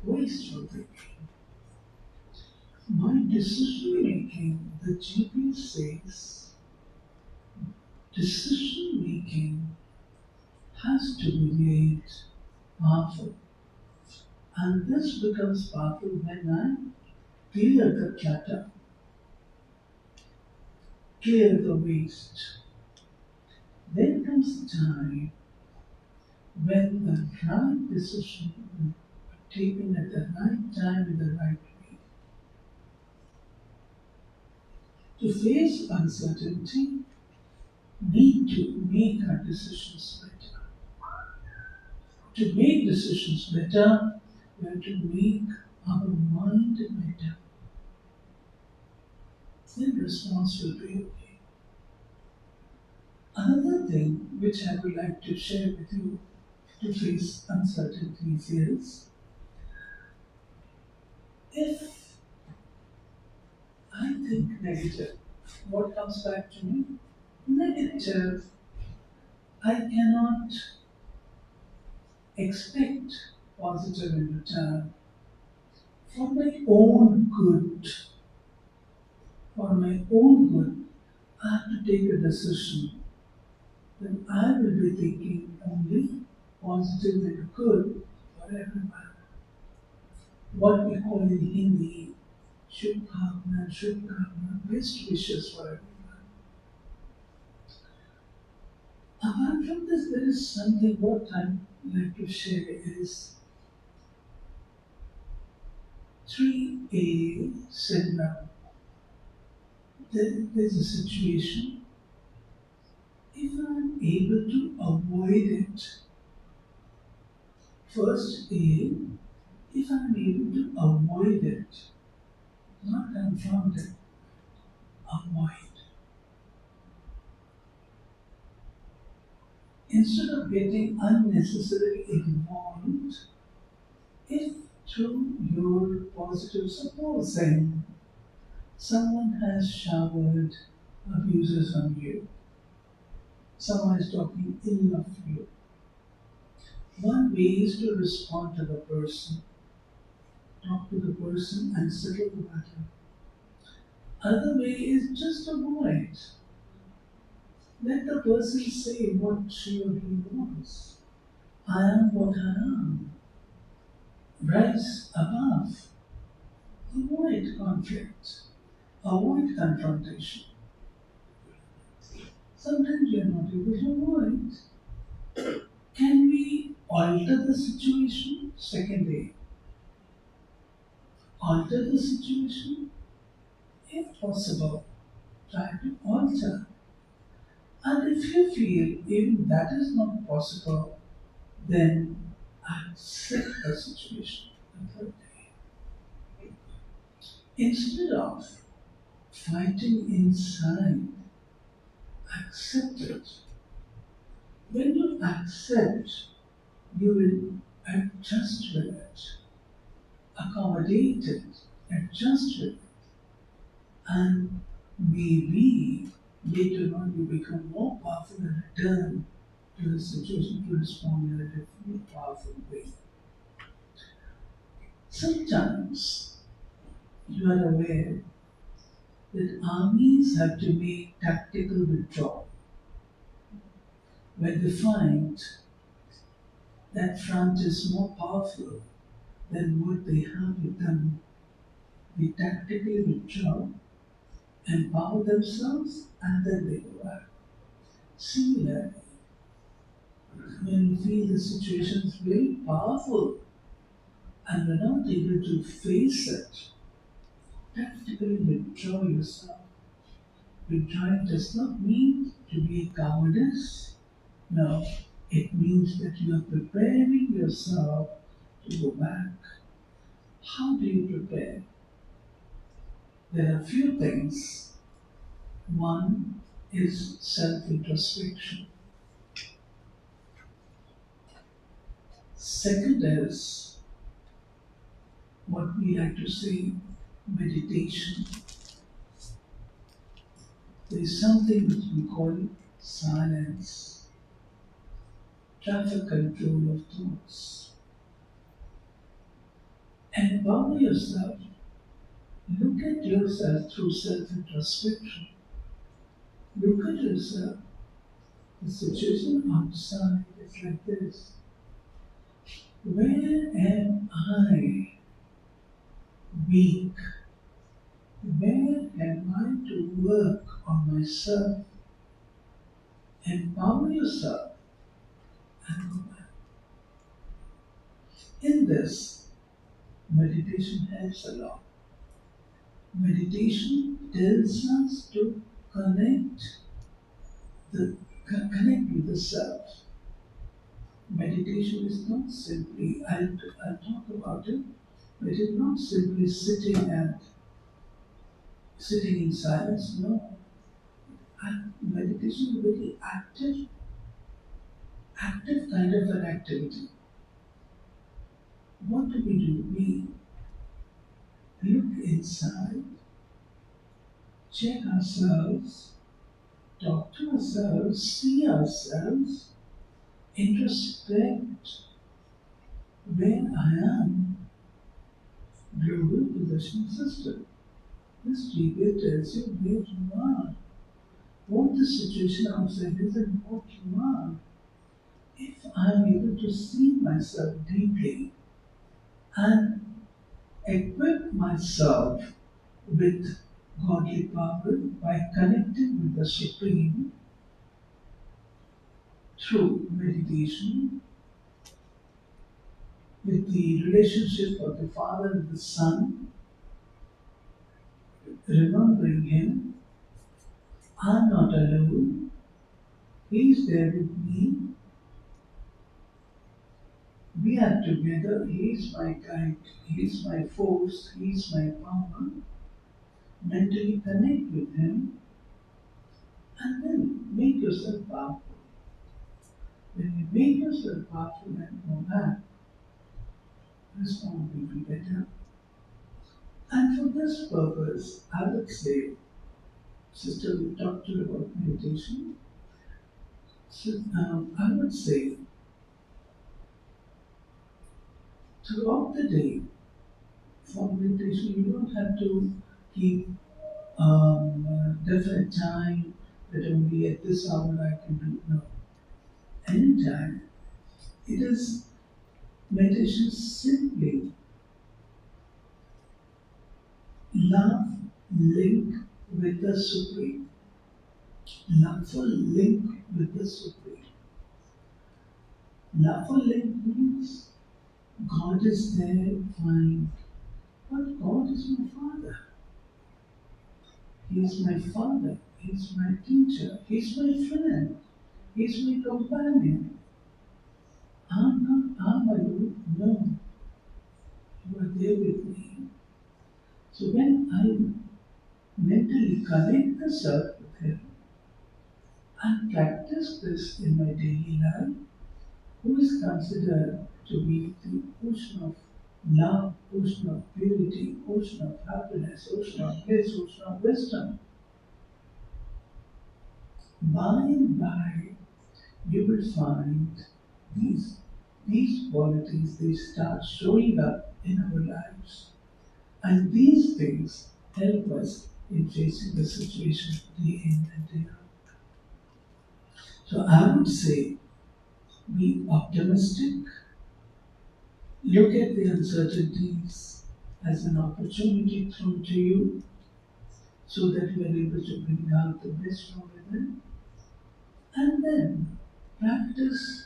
Wasteful thinking. My decision making, the GP says, decision making has to be made powerful. And this becomes powerful when I clear the clutter, clear the waste. Then comes the time when the right decision will be taken at the right time in the right way. To face uncertainty, need to make our decisions better. To make decisions better, we have to make our mind better. Then response will be okay. Another thing which I would like to share with you to face uncertainties is, if I think negative, what comes back to me? Negative. I cannot expect positive in return. For my own good, for my own good, I have to take a decision. Then I will be thinking only positive and good for everyone. What we call in Hindi, Shubhkamna, best wishes for everyone. Apart from this, there is something what I'd like to share is 3A syndrome. There's a situation. If I'm able to avoid it, first A, if I'm able to avoid it, not confront it, avoid. Instead of getting unnecessarily involved, if through your positive supposing someone has showered abuses on you, someone is talking ill of you, one way is to respond to the person, talk to the person and settle the matter. Other way is just avoid. Let the person say what she or he wants. I am what I am. Rise above. Avoid conflict. Avoid confrontation. Sometimes you are not able to avoid. Can we alter the situation? Second day. Alter the situation? If possible, try to alter. And if you feel even that is not possible, then accept the situation. The third day. Instead of fighting inside, accept it. When you accept, you will adjust with it, accommodate it, adjust with it, and maybe later on you become more powerful and return to the situation to respond in a different, powerful way. Sometimes you are aware that armies have to make tactical withdrawal when they find that front is more powerful than what they have with them. They tactically withdraw, empower themselves, and then they go back. Similarly, when you feel the situation is very powerful and you're not able to face it, tactically withdraw yourself. Withdrawing does not mean to be a cowardice. No, it means that you are preparing yourself to go back. How do you prepare? There are a few things. One is self-introspection. Second is what we like to say, meditation. There is something which we call silence, traffic control of thoughts. Empower yourself. Look at yourself through self-introspection. Look at yourself. The situation outside is like this. Where am I weak? Where am I to work on myself? Empower yourself and go back. In this, meditation helps a lot. Meditation tells us to connect with the self. Meditation is not simply, I'll talk about it, but it is not simply sitting in silence, no. And meditation is a very active kind of an activity. What do? We look inside, check ourselves, talk to ourselves, see ourselves, introspect where I am. Global position system. This GPA tells you where you are, what the situation outside is and what you are. If I am able to see myself deeply and equip myself with godly power by connecting with the Supreme through meditation, with the relationship of the Father and the Son, remembering Him, I'm not alone, He is there with me. we are together, he is my guide, he is my force, he is my power. Mentally connect with him and then make yourself powerful. When you make yourself powerful and go back, response will be better. And for this purpose, I would say, Sister, we talked to you about meditation. So, I would say, throughout the day, for meditation, you don't have to keep definite time that only at this hour I can do. No. Anytime. It is meditation simply love link with the Supreme. Loveful link with the Supreme. Loveful link means God is there, fine, but God is my Father. He is my Father, He is my teacher, He is my friend, He is my companion. I'm alone, no, you are there with me. So when I mentally connect the self with Him and practice this in my daily life, who is considered to be the ocean of love, ocean of purity, ocean of happiness, ocean of bliss, ocean of wisdom. By and by, you will find these qualities, they start showing up in our lives. And these things help us in facing the situation day in and day out. So I would say, be optimistic, look at the uncertainties as an opportunity thrown to you so that you are able to bring out the best from within. And then practice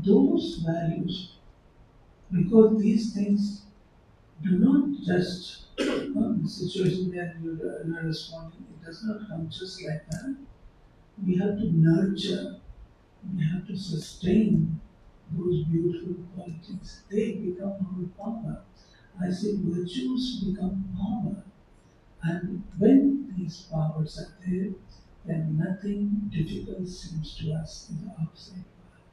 those values, because these things do not just the situation where you are responding, it does not come just like that. We have to nurture, we have to sustain those beautiful qualities. They become our power. I say virtues become power. And when these powers are there, then nothing difficult seems to us in the outside world.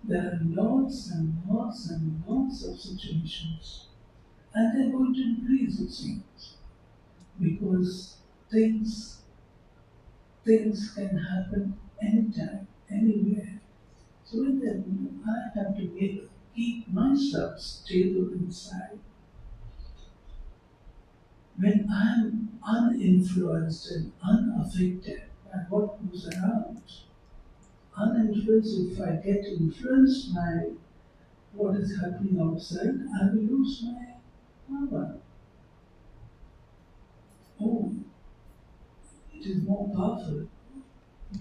There are lots and lots and lots of situations, and they're going to increase, it seems, because things can happen anytime, anywhere. So in that, I have to keep myself stable inside. When I'm uninfluenced and unaffected by what goes around, uninfluenced, if I get influenced by what is happening outside, I will lose my power. Oh, it is more powerful.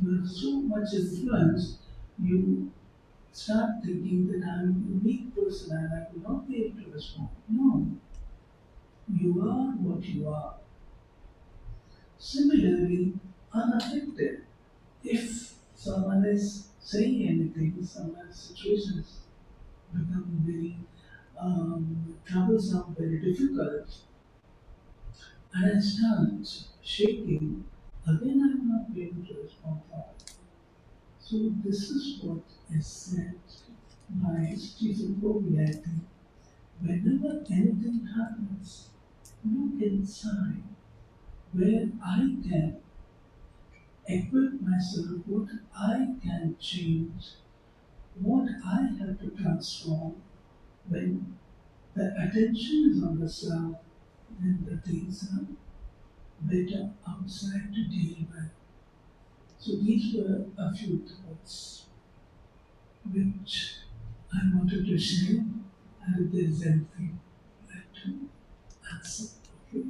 You have so much influence, you start thinking that I'm a weak person and I will not be able to respond. No, you are what you are. Similarly, unaffected. If someone is saying anything, someone's situation is becoming very troublesome, very difficult, and I start shaking, again I will not be able to respond properly. So this is what is said by Stephen Covey, I think. Whenever anything happens, look inside where I can equip myself, what I can change, what I have to transform. When the attention is on the self, then the things are better outside to deal with. So these were a few thoughts which I wanted to share, and if there is anything I'd like to answer. Okay.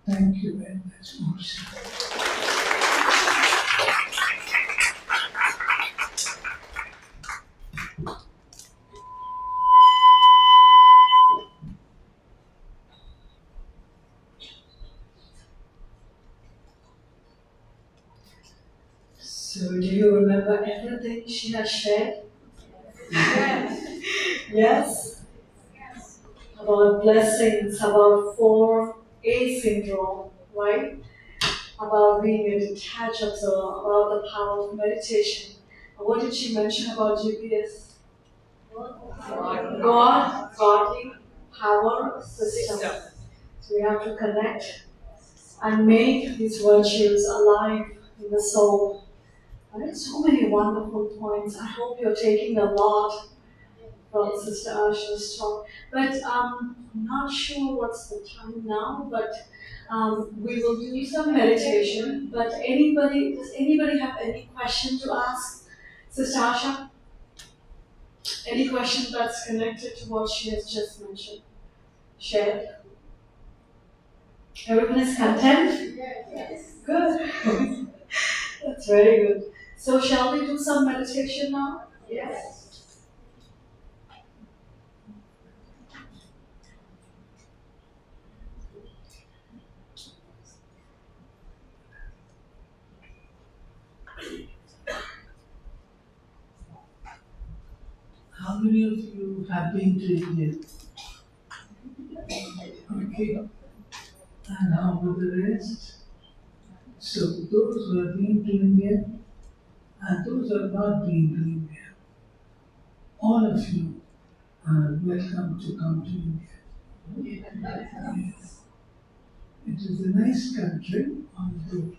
Thank you very much, Om Shanti. So do you remember everything she has shared? Yes. Yes? About blessings, about 4A syndrome, right? About being a detached observer, about the power of meditation. And what did she mention about GPS? God, godly power system. So we have to connect and make these virtues alive in the soul. Right? So many wonderful points. I hope you're taking a lot from Sister Asha's talk. But I'm not sure what's the time now, but we will do some meditation. But does anybody have any question to ask Sister Asha? Any question that's connected to what she has just mentioned? Shared? Everyone is content? Yes. Good. That's very good. So shall we do some meditation now? Yes. How many of you have been to India? Okay. And how about the rest? So those who have been to India and those who have not been to India, all of you are welcome to come to India. Yes. It is a nice country, although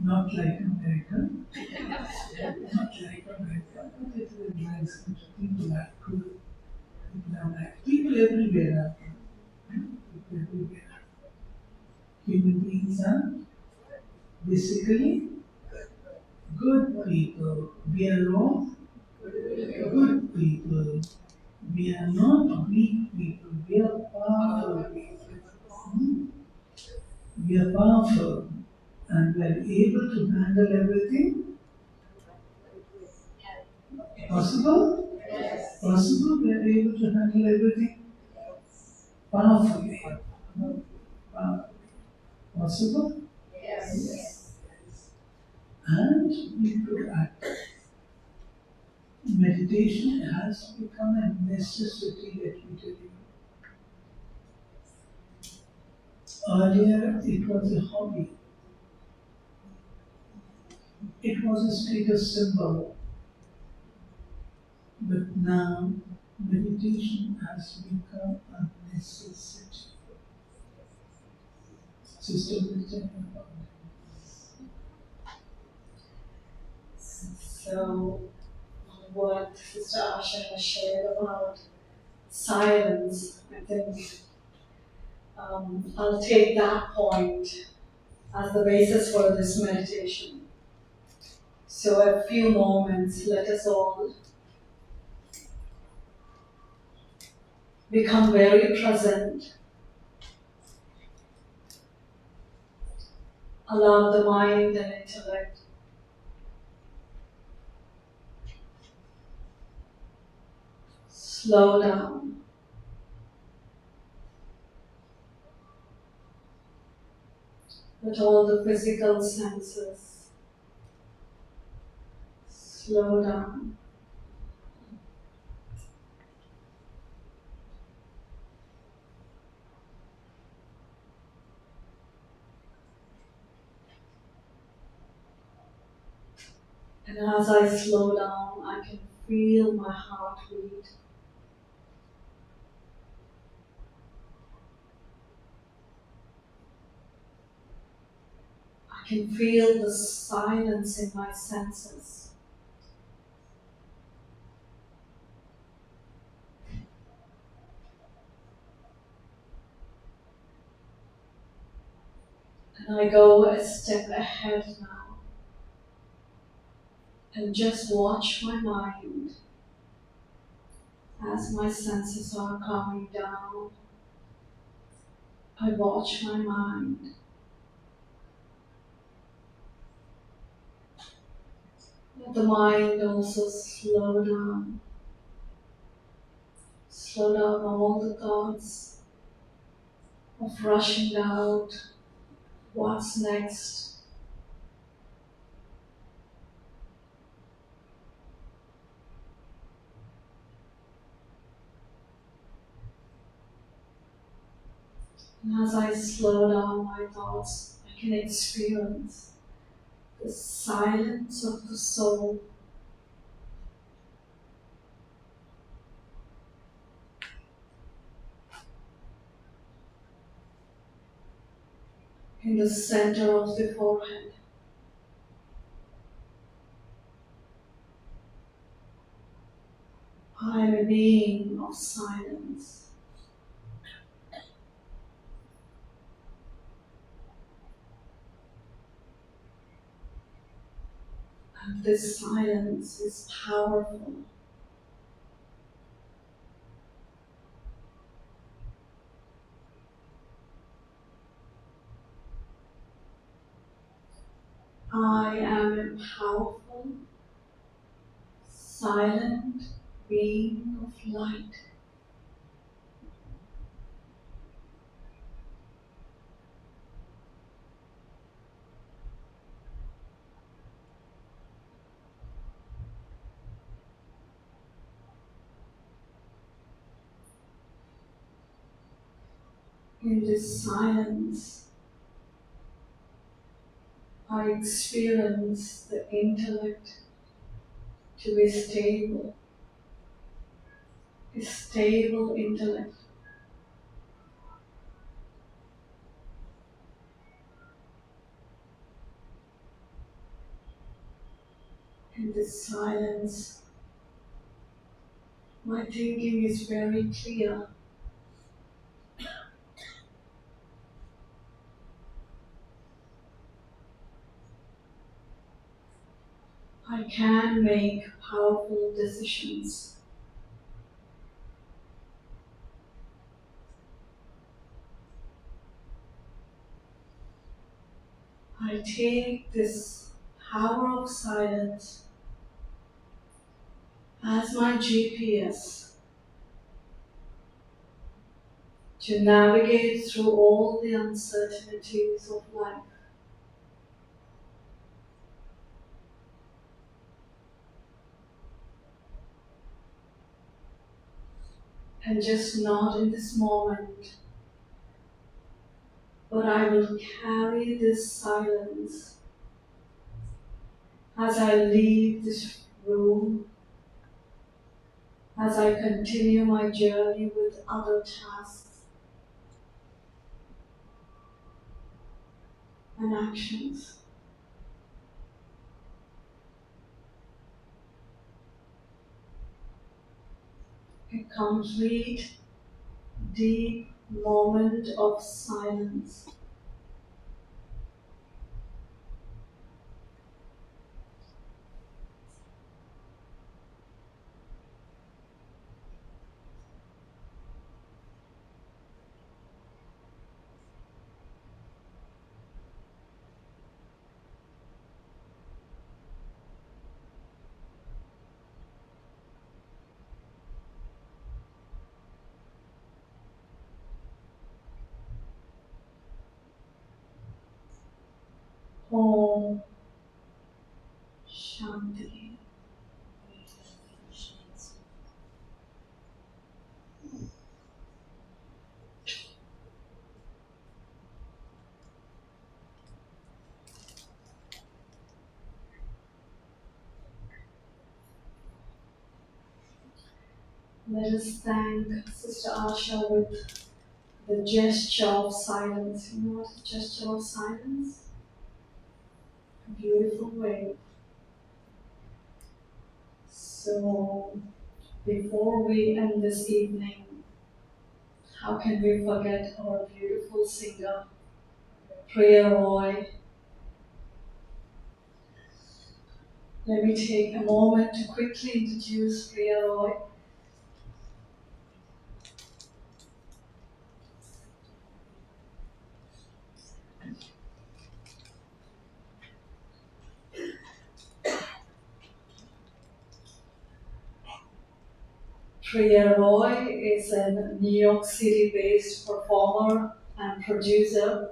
not like America. Not like America, but it is a nice country. People are good. People are nice. People everywhere are good. People everywhere are good. Human beings are basically good people. We are all good people. We are not weak people. We are powerful people. Hmm? We are powerful and we are able to handle everything. Possible? Possible? We are able to handle everything powerfully. Powerfully. Possible? Yes. And we could act. Meditation has become a necessity, let me tell you. Earlier, it was a hobby. It was a status symbol. But now, meditation has become a necessity. Sister will tell you about it. So, what Sister Asha has shared about silence, I think I'll take that point as the basis for this meditation. So, a few moments, let us all become very present. Allow the mind and intellect slow down. Let all the physical senses slow down. And as I slow down, I can feel my heartbeat. I can feel the silence in my senses. And I go a step ahead now and just watch my mind as my senses are calming down. I watch my mind. Let the mind also slow down. Slow down all the thoughts of rushing out. What's next? And as I slow down my thoughts, I can experience the silence of the soul. In the center of the forehead. I am a being of silence. And this silence is powerful. I am a powerful, silent being of light. In this silence, I experience the intellect to be stable, a stable intellect. In this silence, my thinking is very clear. I can make powerful decisions. I take this power of silence as my GPS to navigate through all the uncertainties of life. And just not in this moment, but I will carry this silence as I leave this room, as I continue my journey with other tasks and actions. A complete, deep moment of silence. Om Shanti. Let us thank Sister Asha with the gesture of silence. You know what is gesture of silence? A beautiful way. So, before we end this evening, how can we forget our beautiful singer, Priya Roy? Let me take a moment to quickly introduce Priya Roy. Priya Roy is a New York City-based performer and producer.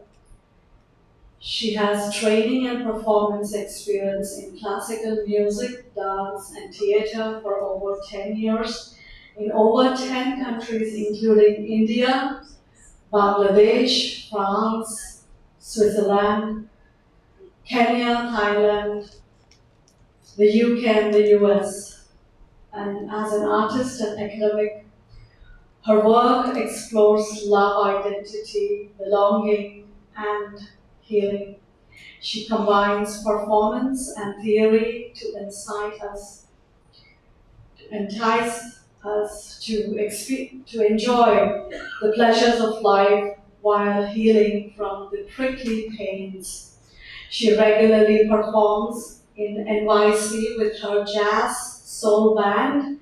She has training and performance experience in classical music, dance, and theater for over 10 years in over 10 countries, including India, Bangladesh, France, Switzerland, Kenya, Thailand, the UK and the US. And as an artist and academic, her work explores love, identity, belonging, and healing. She combines performance and theory to entice us to enjoy the pleasures of life while healing from the prickly pains. She regularly performs in NYC with her jazz soul band,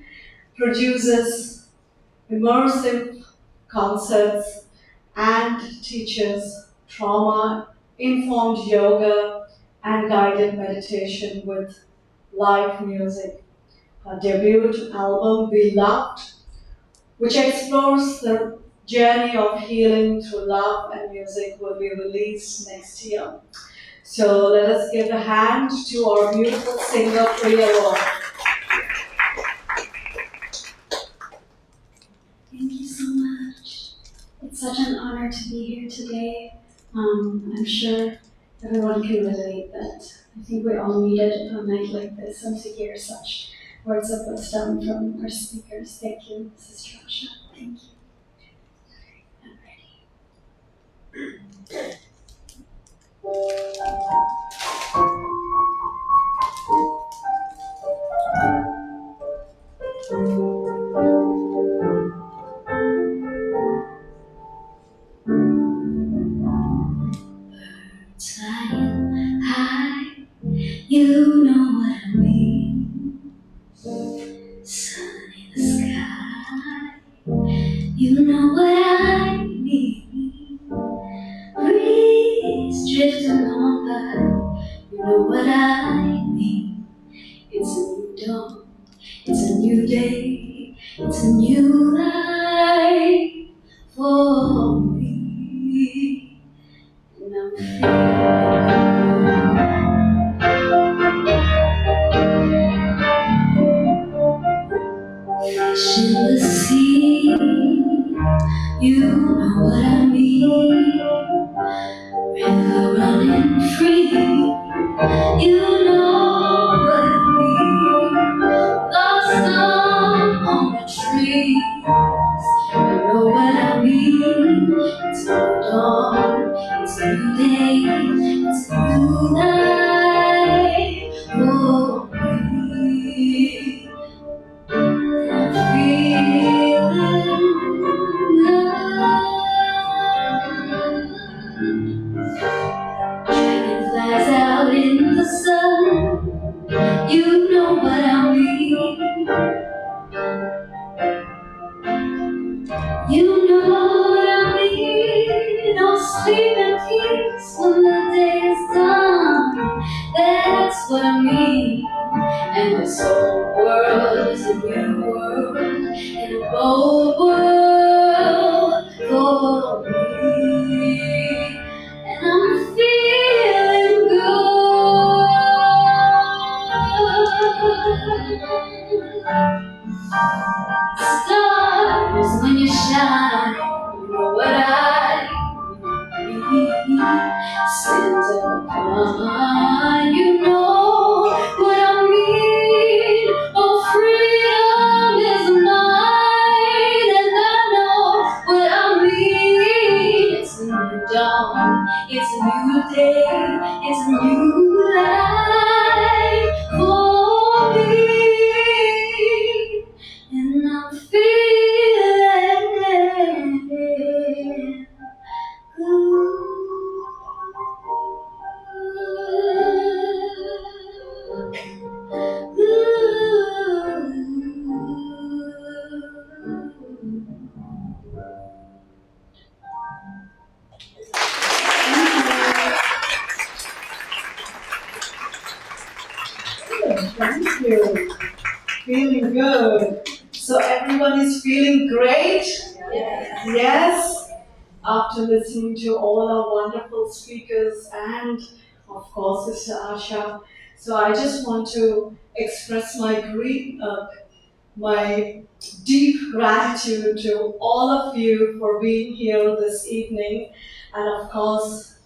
produces immersive concerts, and teaches trauma-informed yoga and guided meditation with live music. Her debut album, Beloved, which explores the journey of healing through love and music, will be released next year. So let us give a hand to our beautiful singer, Priya Lord. Thank you so much. It's such an honor to be here today. I'm sure everyone can relate that I think we all needed a night like this and to hear such words of wisdom from our speakers. Thank you, Sister Asha. Thank you. I'm ready. Flying high, you know what I mean. Sun in the sky, you know what I mean. Breeze drifting on by, you know what I mean. It's a new dawn, it's a new day, it's a new life for me. And I'm feeling fish in the sea, you know what I mean. River running free, you know what I mean. Blossom on the trees, you know what I mean. It's a new dawn, it's a new day, it's a new life for me. I'm feeling good. Dragonflies out in the sun, you know what I mean. You know what I mean. Don't sleep in peace when the day is done. That's what I mean. And this whole world is a new world and a bold world for me. And I'm feeling good. Stars when you shine, you know what I mean. Santa Claus, you know what I mean. Oh, freedom is mine, and I know what I mean. It's a new dawn, it's a new day, it's a new life for me. And I'm feeling good. Thank you. Feeling good. So everyone is feeling great? Yes? After listening to all our wonderful speakers and of course Sister Asha. So I just want to express my my deep gratitude to all of you for being here this evening. And of course,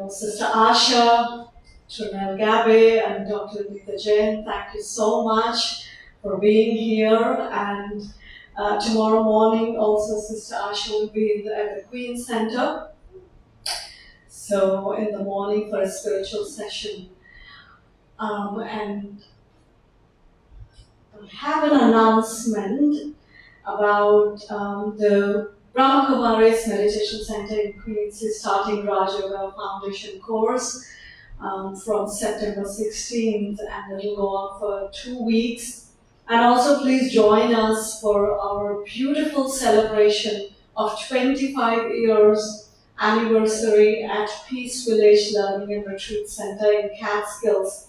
Sister Asha, Trinell Gabe, and Dr. Nita Jain, thank you so much for being here. And tomorrow morning, also Sister Asha will be at the Queen Center. So in the morning for a spiritual session. And I have an announcement about the Brahma Kumaris Meditation Center in Queens is starting Raj Yoga Foundation course from September 16th, and it will go on for 2 weeks. And also please join us for our beautiful celebration of 25 years anniversary at Peace Village Learning and Retreat Center in Catskills.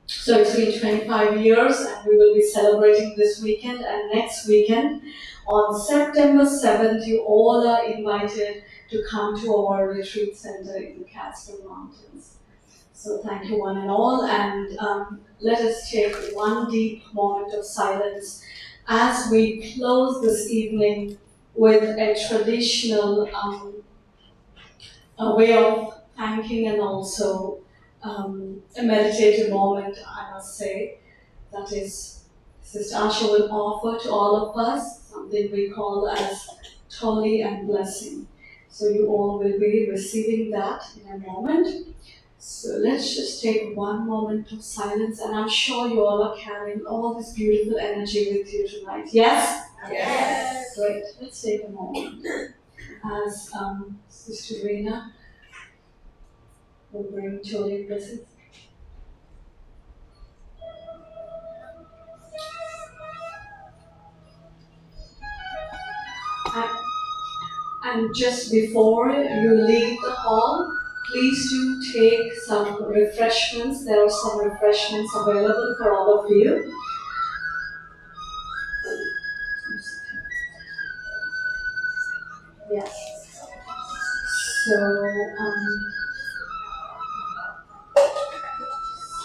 So it's been 25 years, and we will be celebrating this weekend and next weekend. On September 7th, you all are invited to come to our retreat center in the Catskill Mountains. So thank you one and all, and let us take one deep moment of silence as we close this evening with a traditional a way of thanking and also a meditative moment, I must say. That is, Sister Asha will offer to all of us something we call as Toli and blessing. So you all will be receiving that in a moment. So let's just take one moment of silence, and I'm sure you all are carrying all this beautiful energy with you tonight. Yes? Yes. Great. Let's take a moment as Sister Reena will bring Toli and blessings. And just before you leave the hall, please do take some refreshments. There are some refreshments available for all of you. Yes.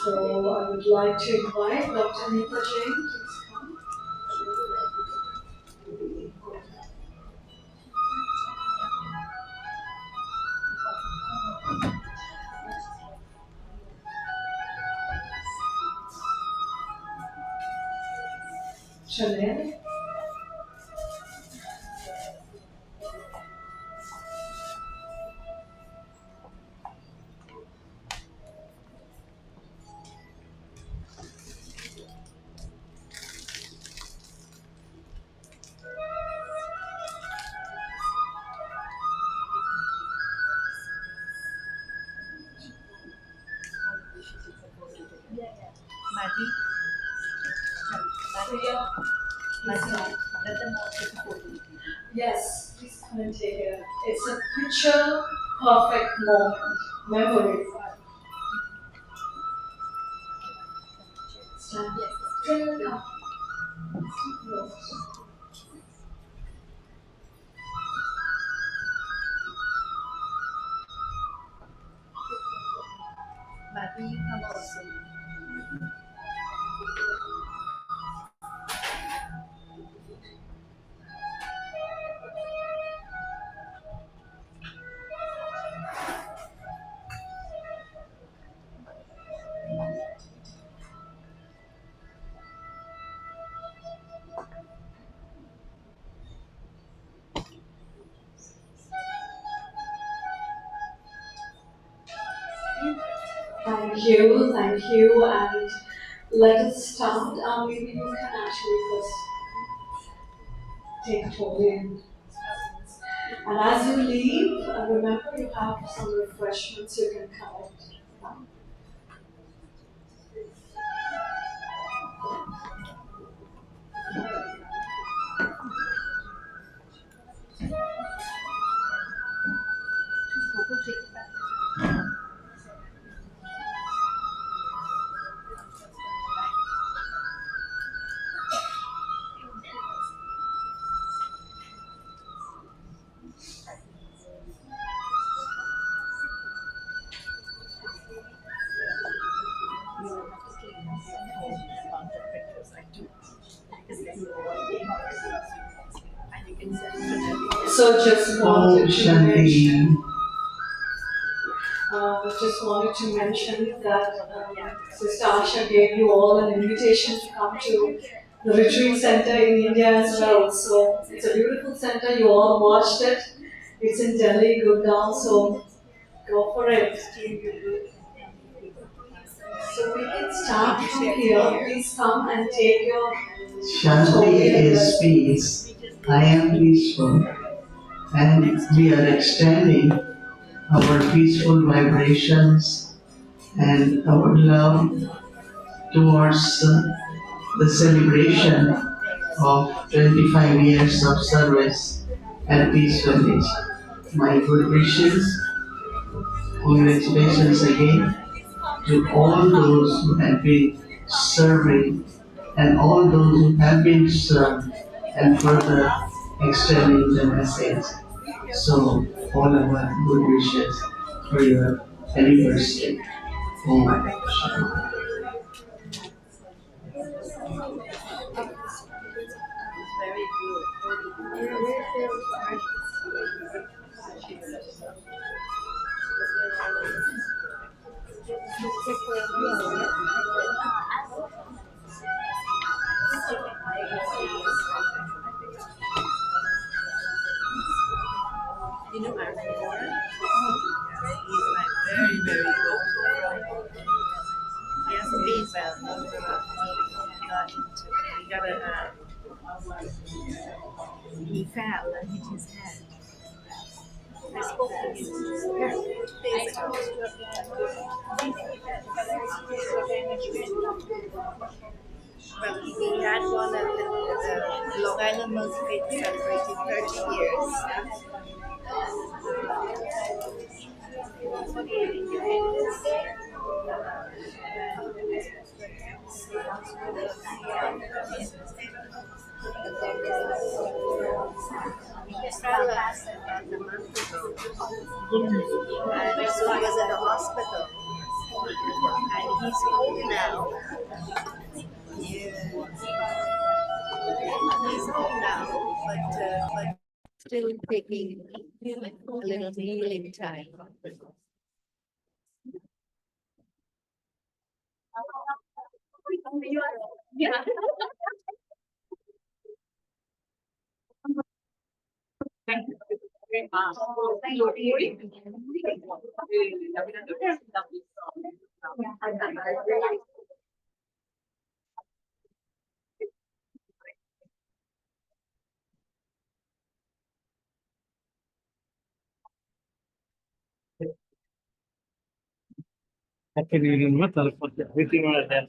So I would like to invite Dr. Nita Jain. Please come. Chanel. Yes, please come and take it. It's a picture perfect moment, memory. Stand. Yes. Thank you, and let us start. Maybe you can actually first take Toli and as you leave, remember you have some refreshments you can collect. So just Om wanted to Shanti. mention, that Sister Asha gave you all an invitation to come to the retreat center in India as well. So it's a beautiful center. You all watched it. It's in Delhi, Gurgaon. So go for it. So we can start from here. Please come and take your Shanti is peace. I am peaceful. And we are extending our peaceful vibrations and our love towards the celebration of 25 years of service at Peace Village. My good wishes, congratulations again to all those who have been serving and all those who have been served and further extending the message. So all our good wishes for your anniversary. Om Shanti. Very You know Arthur? He's like very, very good. He has to be well. He got he fell and hit his head. I spoke to him 2 days ago. Well, he had one at the Long Island Multi-Faith celebrated 30 years. He fell about a month ago. And so he was at the hospital. And he's home now. Yeah. He's home now, but still taking a little healing time. Yeah. Thank you very much. Actually, مثلا everything on that.